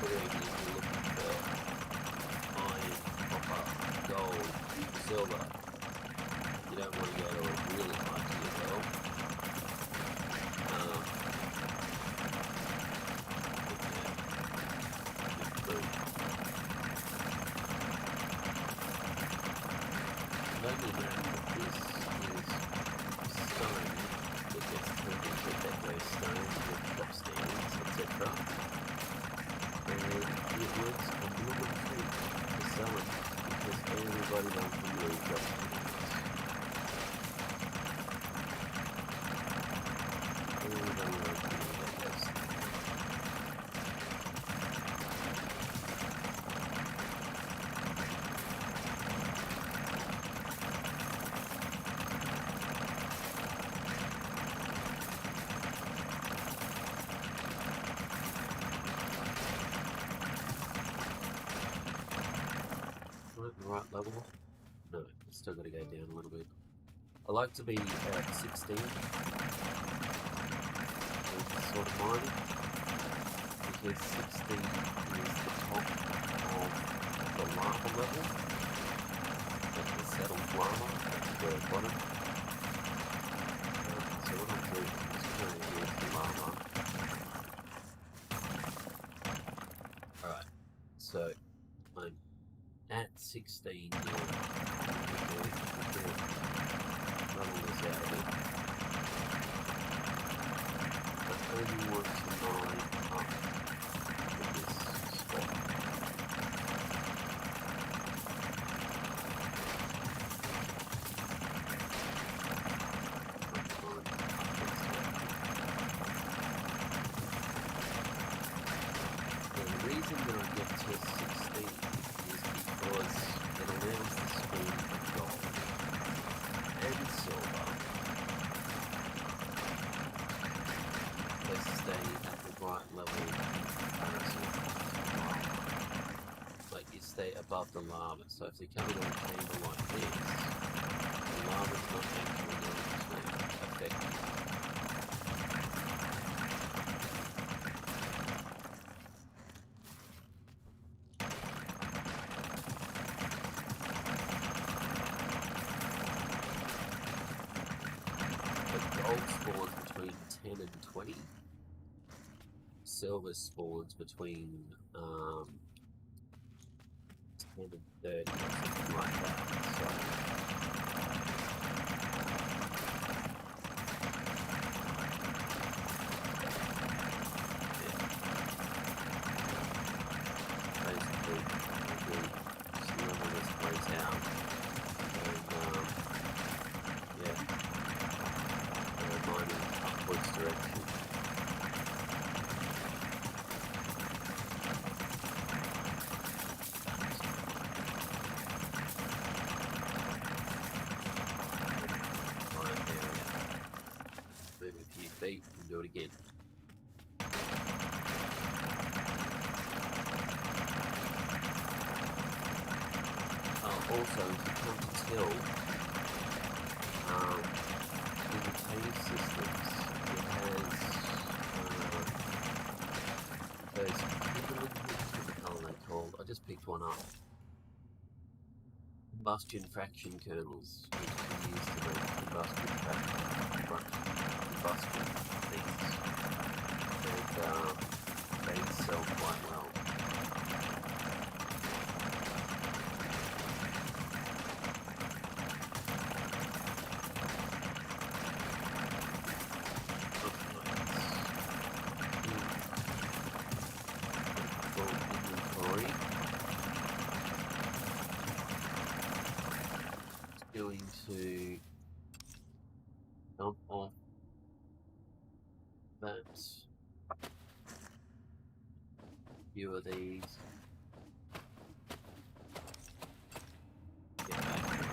Clearly if you're looking for iron, copper, gold, silver, you don't want to go to a really high tier well. This is stone that gets turned into decorative stone with drop stands, etc. And it works a little bit cheap for selling because everybody loves the blue drop stands. Everybody loves the blue decorative stands. The right level? No, it's still got to go down a little bit. I like to be at 16 sort of mining because 16 is the top of the lava level. That's the settled lava, that's the bottom. So what I'm doing is just trying to get the lava. Alright, so I'm at 16 now. Level this out of it. I only want to mine up to this spot. And the reason that I get to 16 is because It allows the spawn of gold and silver. They stay at the right level in comparison to lava. Like, you stay above the lava, so if they come in a chamber like this, the lava's not actually going to affect you. Gold spawns between 10 and 20. Silver spawns between 10 and 30 or something like that. So yeah. Basically we'll just level this place out and yeah. Mining upwards direction. Fine area. Move a few feet and do it again. Also, if you come to tell, in the cave systems, it has those what the hell are they called? I just picked one up. Combustion fraction kernels, which can be used to make combustion things, and they sell quite well. Going to dump off that few of these. Get back here.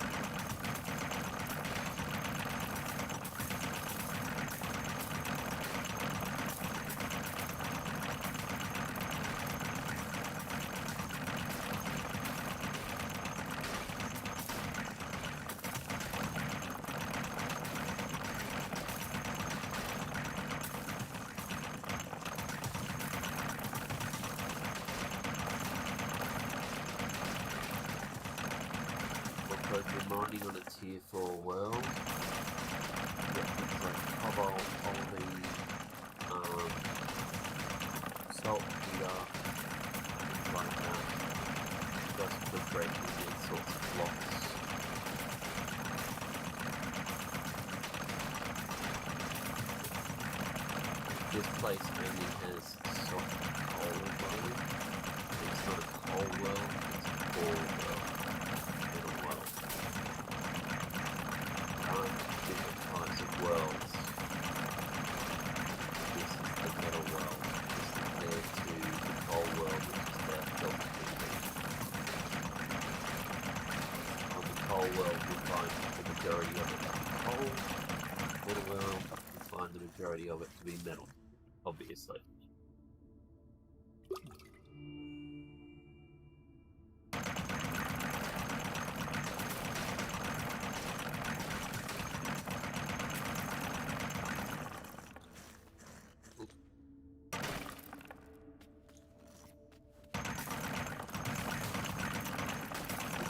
We're mining on a tier 4 world. Get things like cobalt, olivine, saltpeter, things like that. Just for breaking these sorts of blocks. This place only has soft coal world. It's not a coal world, it's a core world. Different kinds of worlds. This is the metal world, as compared to the coal world, which is the Delta TV. On the coal world, you'll find the majority of it to be coal. Metal world, you'll find the majority of it to be metal, obviously.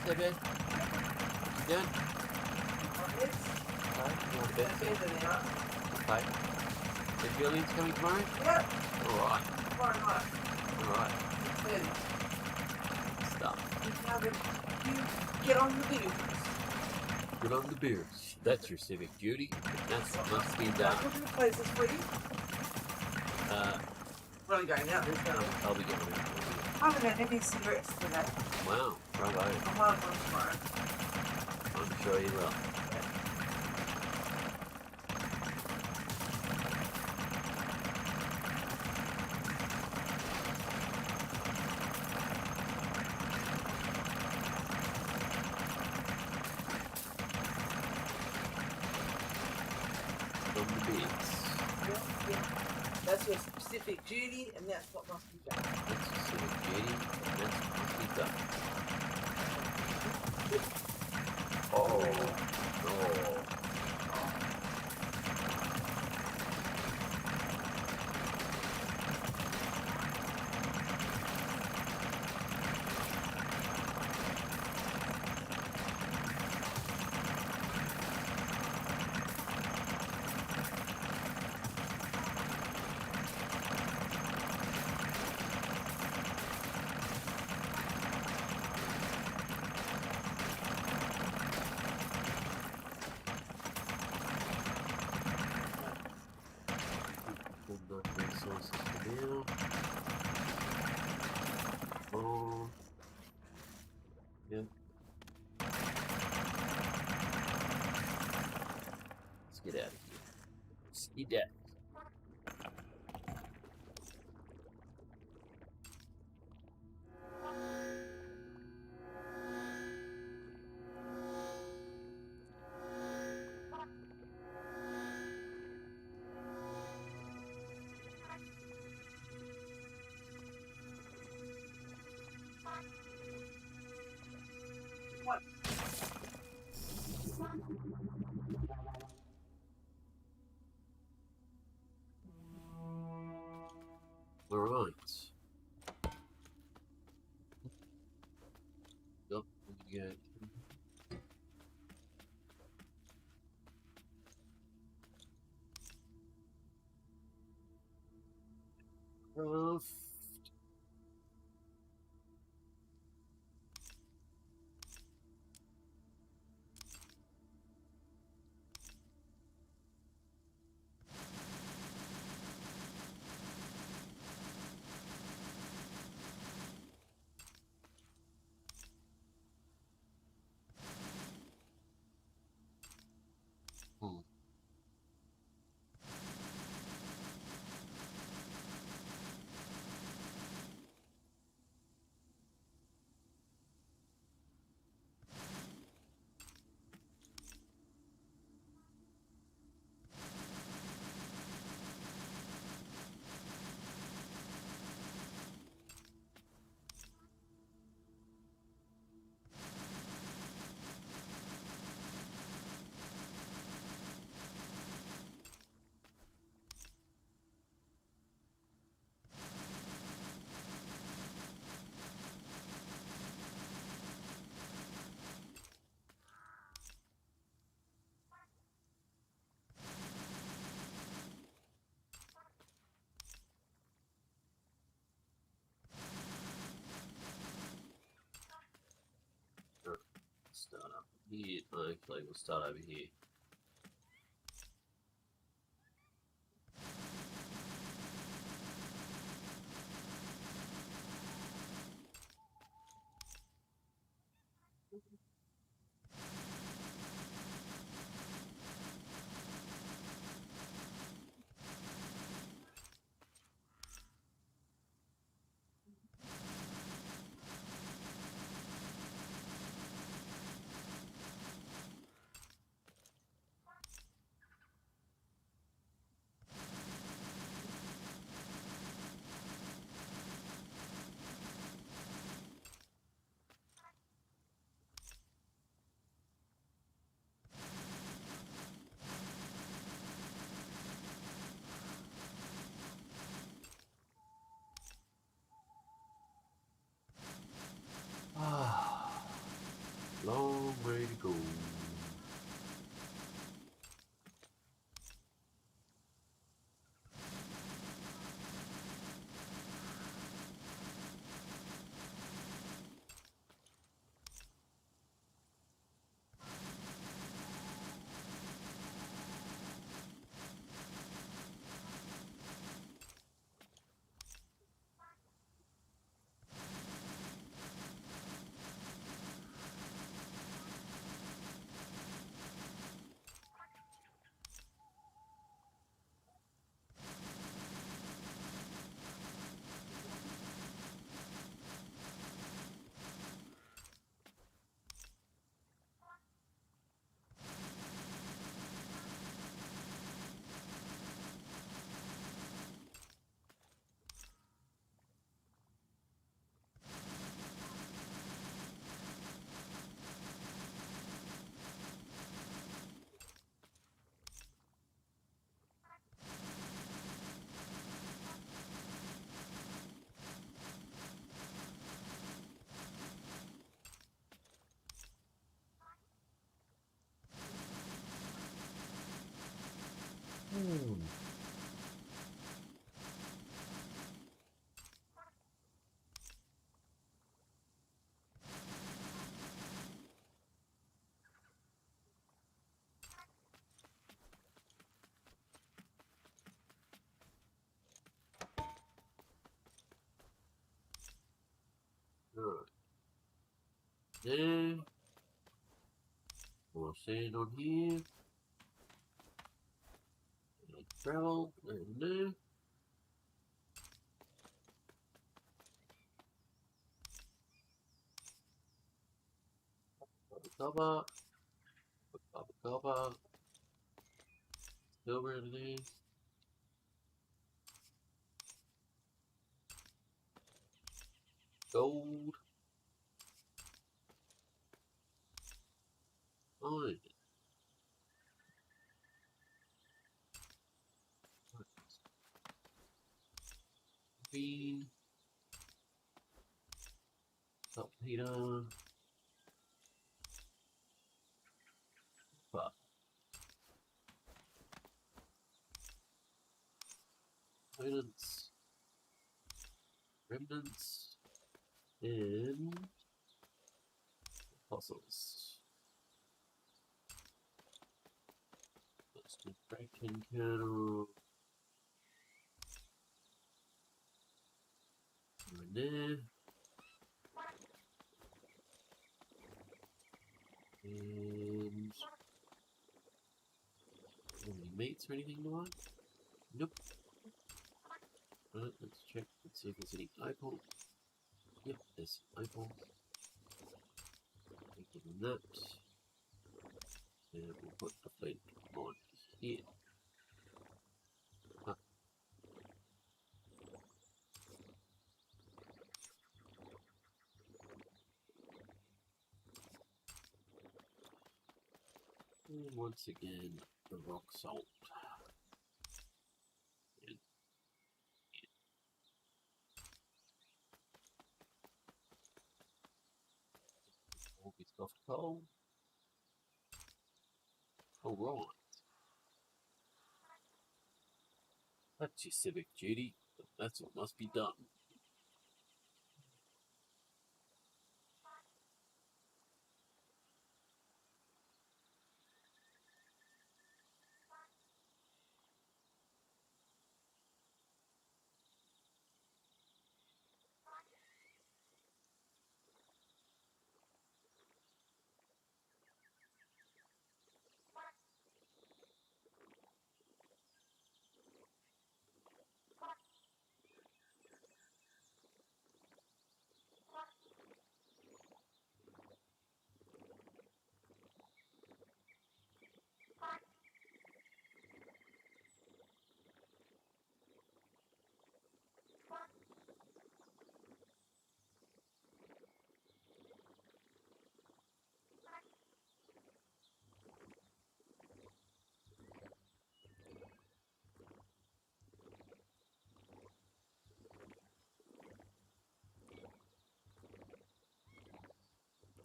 Hey, Ben. You good? Okay, you want a bed? Okay. Is Julian's coming tomorrow? Yep. Alright. Tomorrow night. Alright. Then Stuff. you get on the beers. Get on the beers. That's your civic duty. That's what must be done. What kind of places for you? We're only going out this time. I'll be getting it. I haven't had any cigarettes today. Wow. Bravo. I'm on one tomorrow. I'm sure you will. That's your specific duty, and that's what must be done. That's a civic duty, and that's what must be done. Oh. Enough resources for now. Oh. Yep. Let's get out of here. Skedaddle. What? Alright. Yep, we go. Hmm. Start up here. Okay, we'll start over here. there. More sand on here. And gravel. There. Cover. Cover. Silver in there. Gold. Iron. Green. Saltpeter. But components. Remnants. And fossils. Let's do bracken kernel. Right there. And any mates or anything like? Nope. Right, let's check. Let's see if there's any opal. Yep, there's opal. Give them that. And we'll put the flint on here. Ah. And once again, the rock salt. And all this soft coal. Alright. That's your civic duty. That's what must be done.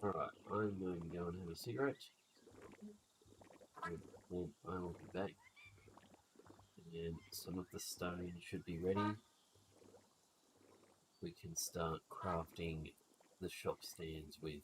Alright, I'm going to go and have a cigarette. And then I will be back. And some of the stone should be ready. We can start crafting the shop stands with.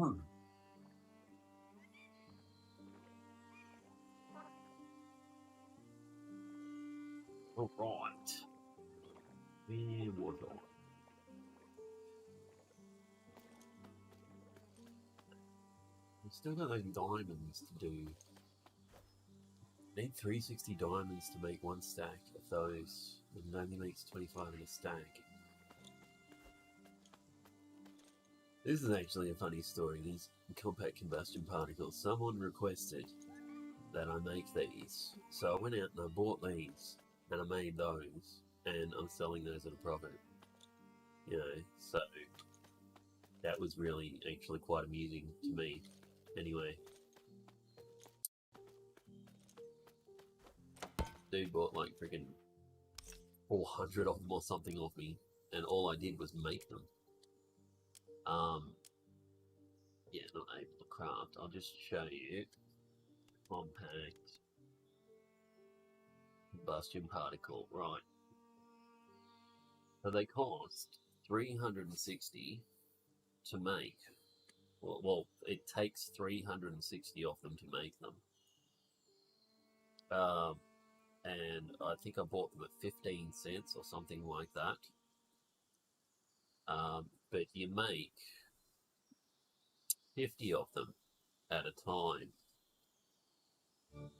Alright. Where was I? I've still got those diamonds to do. Need 360 diamonds to make one stack of those. And it only makes 25 in a stack. This is actually a funny story. These compact combustion particles. Someone requested that I make these. So I went out and I bought these. And I made those. And I'm selling those at a profit. You know, so that was really actually quite amusing to me. Anyway. Dude bought like freaking 400 of them or something off me. And all I did was make them. Yeah, not able to craft. I'll just show you. Compact combustion particle. Right. So they cost 360 to make. Well, it takes 360 of them to make them. And I think I bought them at 15 cents or something like that. But you make 50 of them at a time.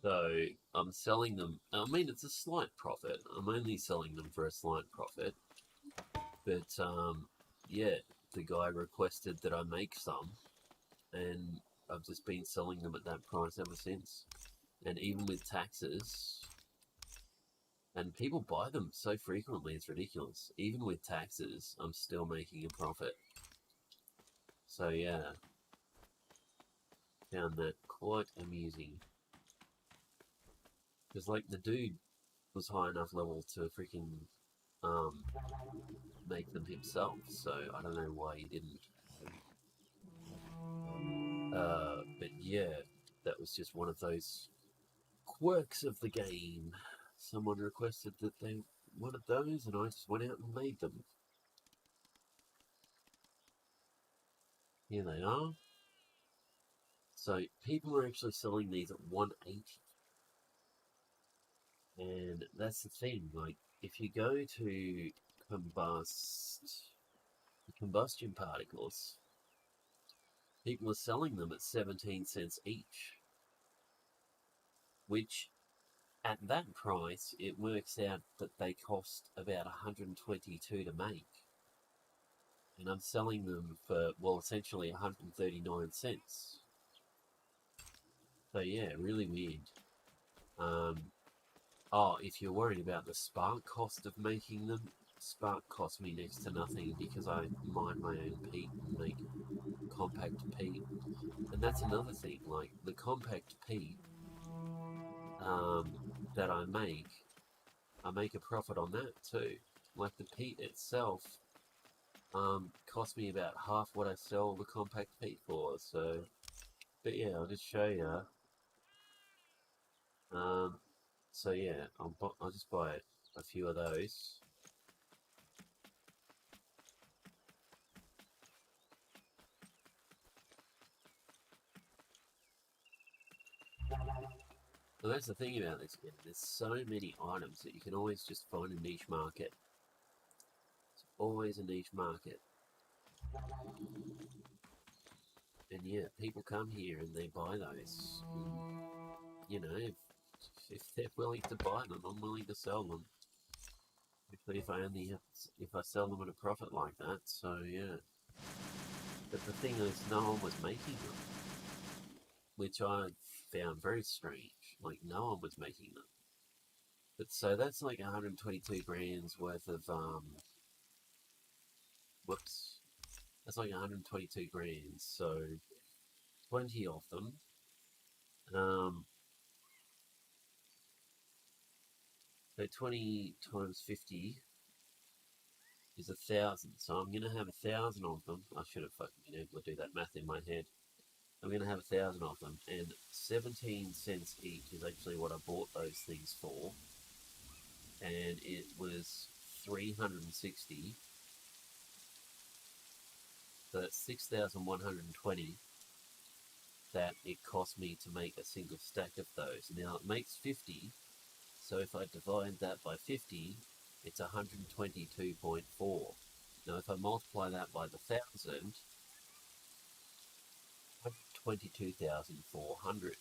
So I'm selling them. I mean, it's a slight profit. I'm only selling them for a slight profit. But yeah, the guy requested that I make some, and I've just been selling them at that price ever since. And even with taxes, and people buy them so frequently, it's ridiculous. Even with taxes, I'm still making a profit. So yeah, found that quite amusing. Because like the dude was high enough level to freaking make them himself, so I don't know why he didn't. But yeah, that was just one of those quirks of the game. Someone requested that they wanted those, and I just went out and made them. Here they are. So people are actually selling these at 180. And that's the thing, like, if you go to combustion particles, people are selling them at 17 cents each. Which, at that price, it works out that they cost about 122 to make. And I'm selling them for, well, essentially 139 cents. So yeah, really weird. If you're worried about the spark cost of making them, spark cost me next to nothing because I mine my own peat and make compact peat. And that's another thing, like the compact peat that I make a profit on that too. Like the peat itself cost me about half what I sell the compact peat for. So, but yeah, I'll just show you. So yeah, I'll just buy a few of those. Well, that's the thing about this game. There's so many items that you can always just find a niche market. It's always a niche market. And yeah, people come here and they buy those. And, you know, if they're willing to buy them, I'm willing to sell them. Especially if I sell them at a profit like that. So yeah. But the thing is, no one was making them, which I found very strange. Like no one was making them. But so that's like 122 grams worth of whoops. That's like 122 grams. So 20 of them. So 20 times 50 is 1,000. So I'm gonna have 1,000 of them. I should have fucking been able to do that math in my head. I'm gonna have 1,000 of them, and 17 cents each is actually what I bought those things for. And it was 360. So that's 6,120. that it cost me to make a single stack of those. Now it makes 50, so if I divide that by 50, it's 122.4. Now if I multiply that by the 1,000, 122,400.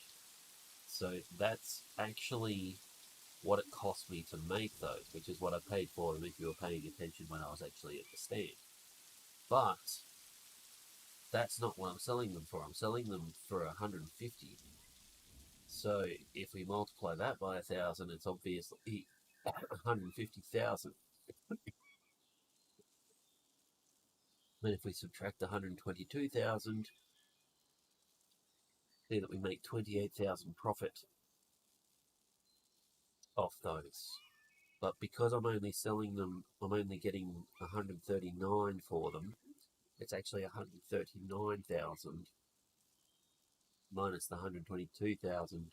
So that's actually what it cost me to make those, which is what I paid for them if you were paying attention when I was actually at the stand. But that's not what I'm selling them for. I'm selling them for 150. So if we multiply that by 1,000, it's obviously 150,000. Then if we subtract 122,000, see that we make 28,000 profit off those. But because I'm only selling them, I'm only getting 139 for them. It's actually 139,000 minus the 122,000.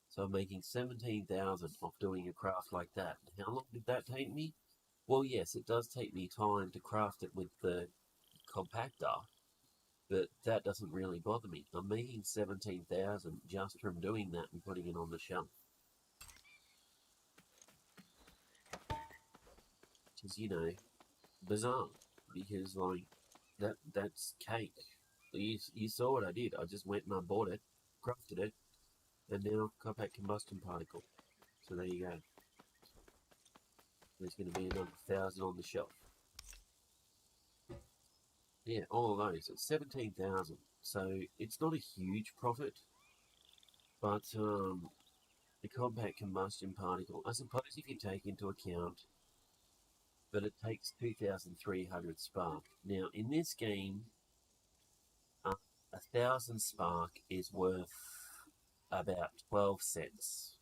So I'm making 17,000 off doing a craft like that. How long did that take me? Well, yes, it does take me time to craft it with the compactor, but that doesn't really bother me. I'm making 17,000 just from doing that and putting it on the shelf. Which is, bizarre. Because, like, that's cake. You saw what I did. I just went and I bought it, crafted it, and now compact combustion particle. So there you go. There's going to be another 1,000 on the shelf. Yeah, all of those. It's 17,000. So it's not a huge profit, but the compact combustion particle, I suppose if you take into account that it takes 2,300 spark. Now, in this game, 1,000 spark is worth about 12 cents.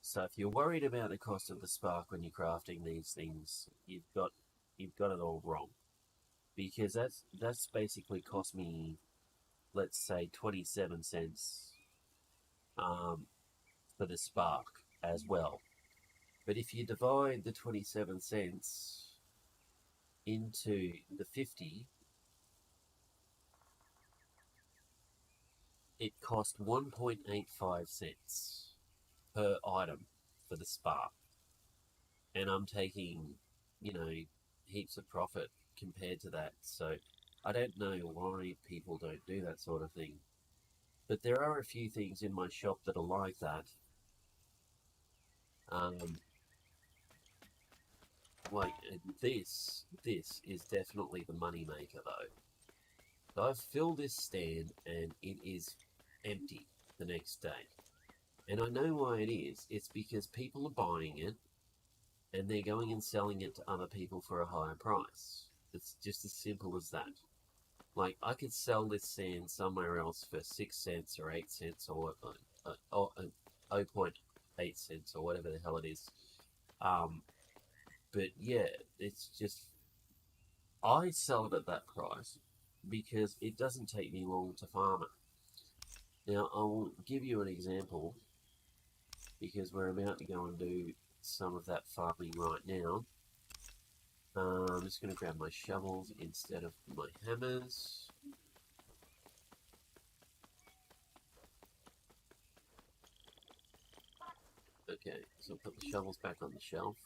So if you're worried about the cost of the spark when you're crafting these things, you've got it all wrong. Because that's basically cost me, let's say, 27 cents for the spark as well. But if you divide the 27 cents into the 50, it cost 1.85 cents per item for the spark. And I'm taking, heaps of profit compared to that. So I don't know why people don't do that sort of thing. But there are a few things in my shop that are like that. Like this is definitely the money maker though. So I've filled this stand and it is empty the next day. And I know why it is. It's because people are buying it and they're going and selling it to other people for a higher price. It's just as simple as that. Like, I could sell this sand somewhere else for 6 cents or 8 cents or 0.8 cents or whatever the hell it is. But yeah, it's just, I sell it at that price because it doesn't take me long to farm it. Now, I will give you an example because we're about to go and do some of that farming right now. I'm just going to grab my shovels instead of my hammers. Okay, so I'll put the shovels back on the shelf.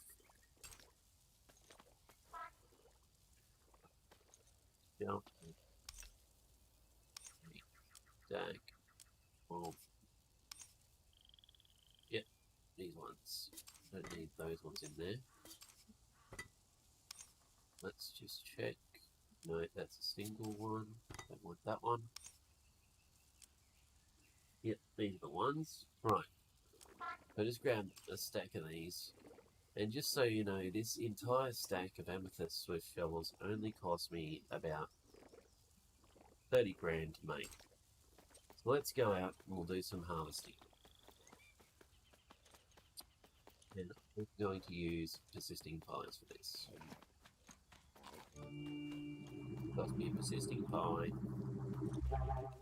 Shelf. Stack of, yep, these ones. Don't need those ones in there. Let's just check. No, that's a single one. Don't want that one. Yep, these are the ones. Right. So just grab a stack of these. And just so you know, this entire stack of amethyst swift shovels only cost me about 30 grand to make. So let's go out and we'll do some harvesting. And I'm going to use persisting pines for this. Cost me a persisting pine.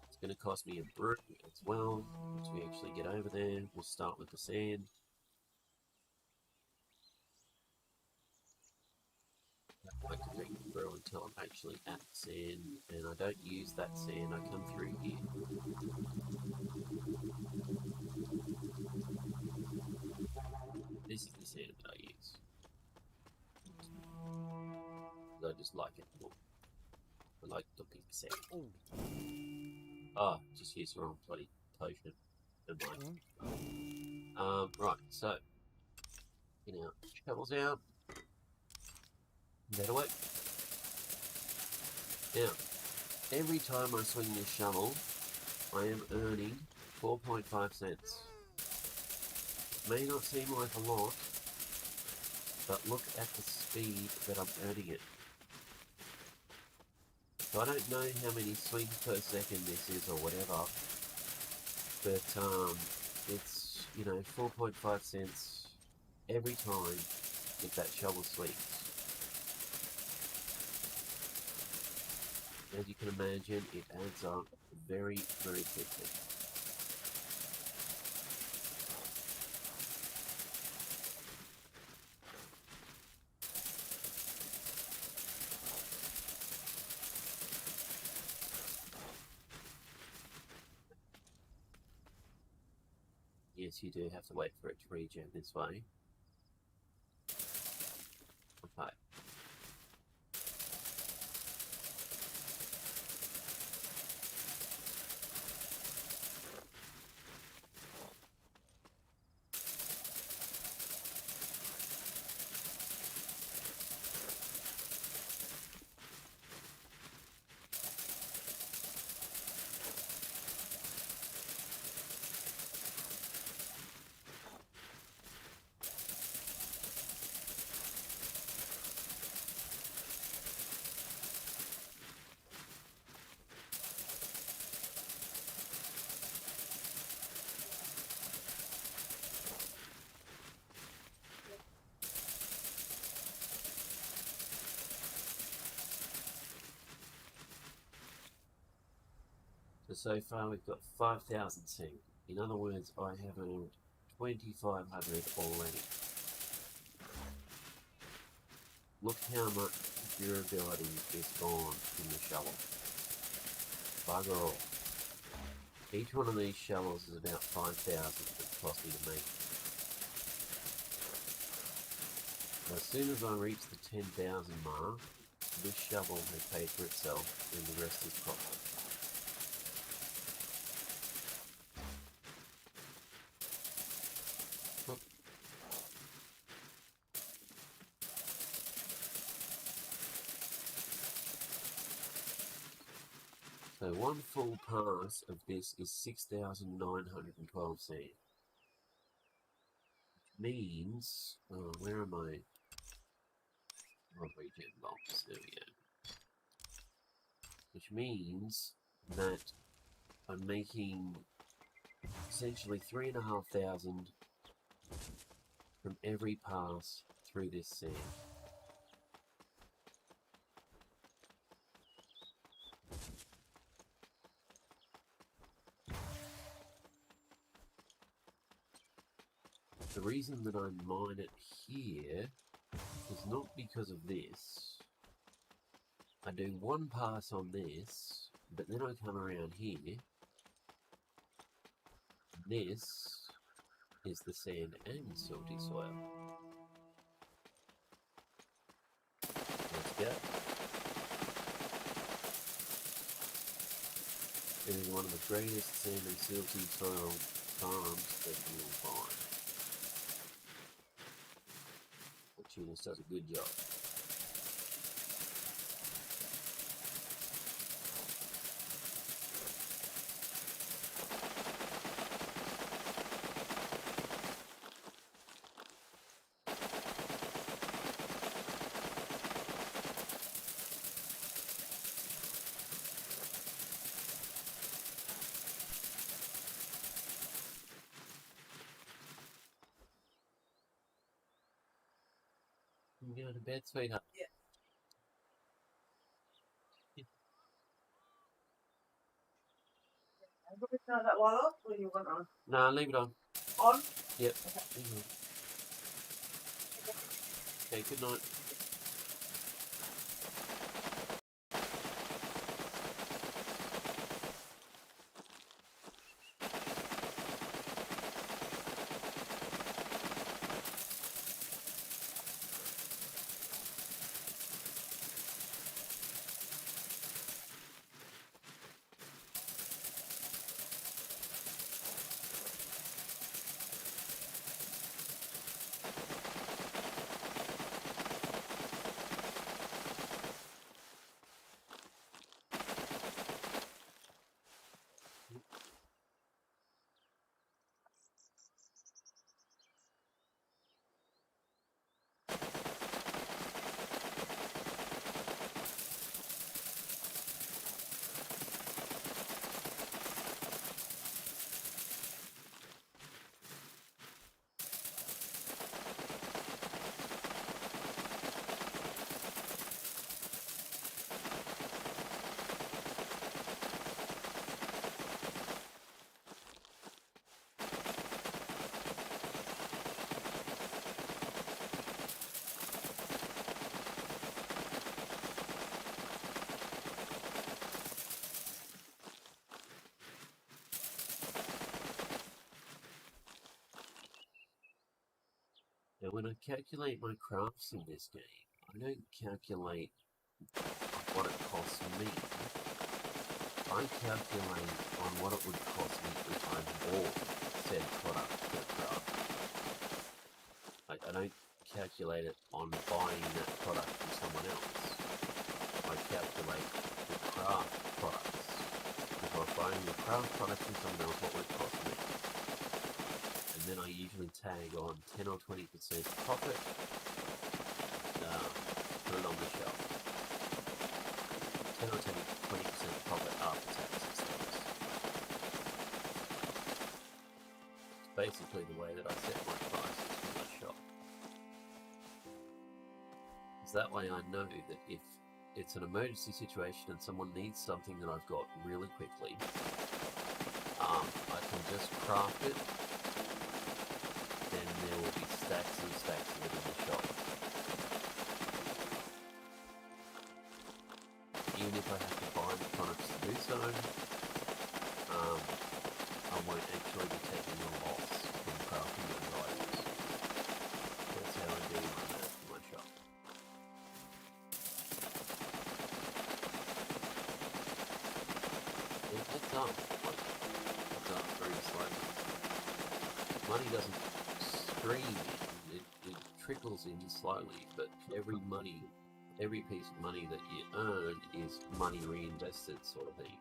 It's going to cost me a brew as well. Once we actually get over there, we'll start with the sand. I like to drink the brew until I'm actually at the sand, and I don't use that sand, I come through here. This is the sand that I use. I just like it more. I like looking for sand. Ah, just used the wrong bloody potion. Never mind. Right, so, shovels out. That away. Now, every time I swing this shovel, I am earning 4.5 cents. May not seem like a lot, but look at the speed that I'm earning it. So I don't know how many swings per second this is or whatever, but it's, 4.5 cents every time if that shovel swings. As you can imagine, it adds up very, very quickly. Yes, you do have to wait for it to regen this way. Okay. So far we've got 5,000 sing. In other words, I have earned 2,500 already. Look how much durability is gone in the shovel. Bugger all. Each one of these shovels is about 5,000 it's costing to make. As soon as I reach the 10,000 mark, this shovel has paid for itself and the rest is profit. So one full pass of this is 6,912 sand. Which means, where am I? Regen box, there we go. Which means that I'm making essentially 3,500 from every pass through this sand. The reason that I mine it here is not because of this. I do one pass on this, but then I come around here. This is the sand and silty soil. Let's go. It is one of the greatest sand and silty soil farms that you will find. Fortunatus does a good job. You going to bed, sweetheart? Yeah. I'm going to turn that one off or you want on? No, leave it on. On? Yep. Okay. Okay, good night. And when I calculate my crafts in this game, I don't calculate what it costs me. I calculate on what it would cost me if I bought said product for the craft. I don't calculate it on buying that product from someone else. I calculate the craft products. If I was buying the craft products from someone else, what would it cost me? And then I usually tag on 10 or 20% profit, put it on the shelf. 10 or 20% profit after tax expense. It's basically the way that I set my prices for my shop. Because that way I know that if it's an emergency situation and someone needs something that I've got really quickly, I can just craft it, then there will be stacks and stacks of it in the shop. Even if I have to buy the products to do so, I won't actually be taking a loss from crafting those items. That's how I do that in my shop. It adds up, adds up very slowly. Money doesn't stream in, it trickles in slowly, but every piece of money that you earn is money reinvested sort of thing.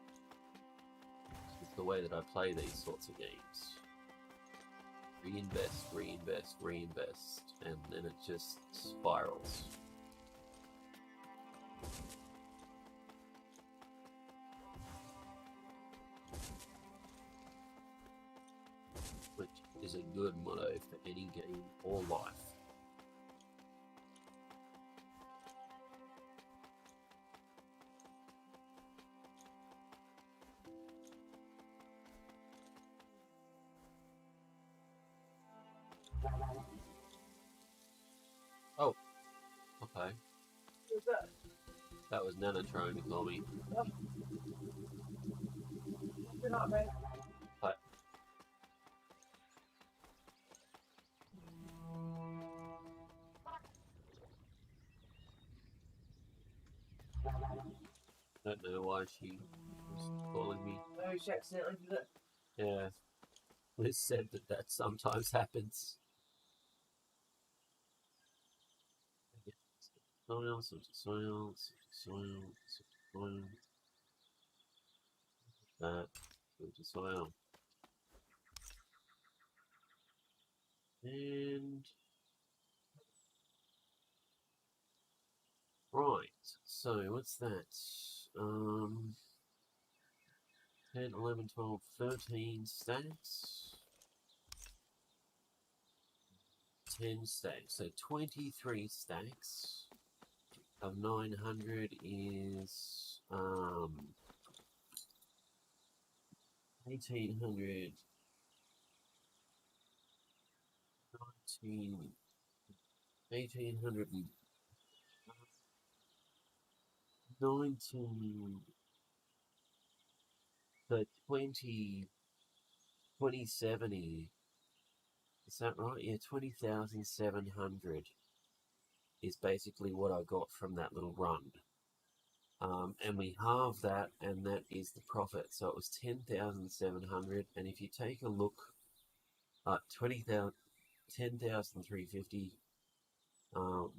It's the way that I play these sorts of games. Reinvest, reinvest, reinvest, and then it just spirals. Which is a good motto for any game or life. Oh, okay. Who's that? That was Nana trying to call me. Good night, mate. Hi. Don't know why she was calling me. No, she accidentally did it. Yeah, Liz said that sometimes happens. Soil, soil. That, soil. And right, so what's that? 10, 11, 12, 13 stacks. 10 stacks, so 23 stacks of 900 is 1800, 1800 and 19, so 2070, is that right? Yeah, 20,700 is basically what I got from that little run. And we halve that, and that is the profit. So it was 10,700, and if you take a look at 10,350,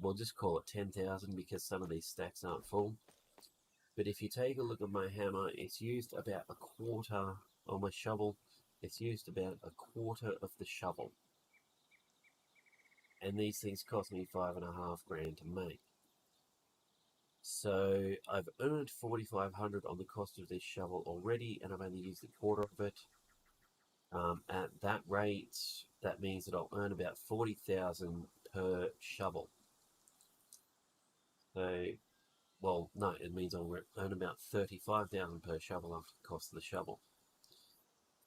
we'll just call it 10,000 because some of these stacks aren't full. But if you take a look at my hammer, it's used about a quarter, or my shovel, it's used about a quarter of the shovel. And these things cost me $5.5 grand to make. So I've earned 4,500 on the cost of this shovel already, and I've only used a quarter of it. At that rate, that means that I'll earn about 40,000 per shovel. So, well, no, it means I'll earn about 35,000 per shovel after the cost of the shovel.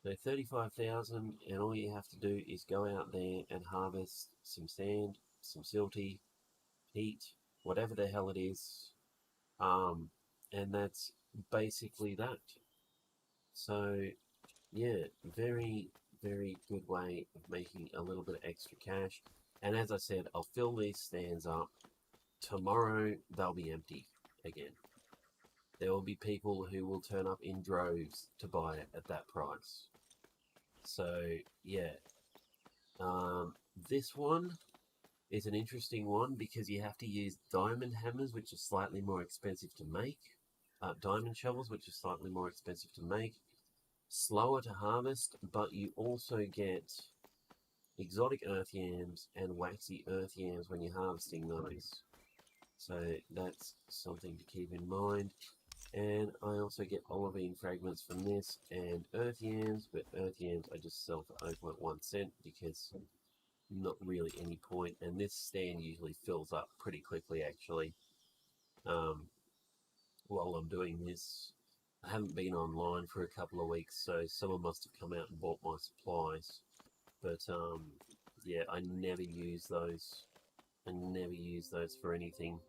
So 35,000, and all you have to do is go out there and harvest some sand, some silty, peat, whatever the hell it is, and that's basically that. So, yeah, very, very good way of making a little bit of extra cash. And as I said, I'll fill these stands up. Tomorrow, they'll be empty again. There will be people who will turn up in droves to buy it at that price. So, yeah. This one is an interesting one because you have to use diamond hammers, which are slightly more expensive to make. Diamond shovels, which are slightly more expensive to make. Slower to harvest, but you also get exotic earth yams and waxy earth yams when you're harvesting those. So that's something to keep in mind. And I also get olivine fragments from this and earth yams, but earth yams I just sell for 0.1 cent because not really any point. And this stand usually fills up pretty quickly actually. While I'm doing this, I haven't been online for a couple of weeks, so someone must have come out and bought my supplies. But yeah, I never use those. I never use those for anything.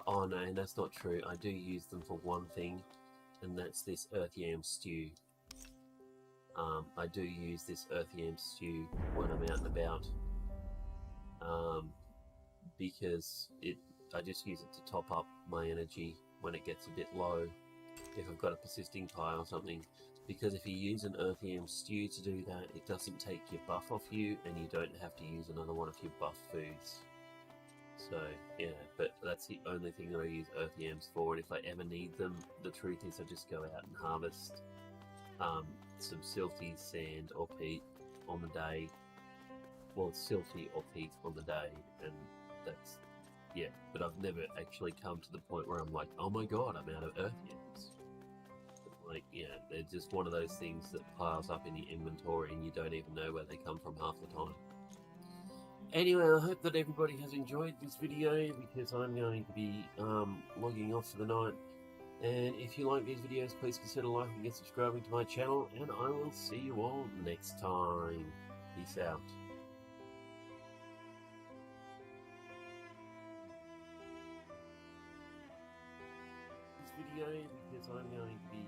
Oh no, and that's not true. I do use them for one thing, and that's this earth yam stew. I do use this earth yam stew when I'm out and about, because I just use it to top up my energy when it gets a bit low, if I've got a persisting pie or something. Because if you use an earth yam stew to do that, it doesn't take your buff off you, and you don't have to use another one of your buff foods. So, yeah, but that's the only thing that I use earth yams for, and if I ever need them, the truth is I just go out and harvest some silty sand or peat on the day. Well, silty or peat on the day, and that's, yeah, but I've never actually come to the point where I'm like, oh my god, I'm out of earth yams. Like, yeah, they're just one of those things that piles up in your inventory and you don't even know where they come from half the time. Anyway, I hope that everybody has enjoyed this video because I'm going to be logging off for the night. And if you like these videos, please consider liking and subscribing to my channel, and I will see you all next time. Peace out. This video because I'm going to be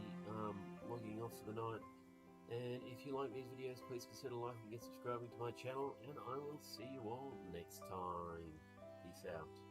logging off for the night. And if you like these videos, please consider liking and subscribing to my channel, and I will see you all next time. Peace out.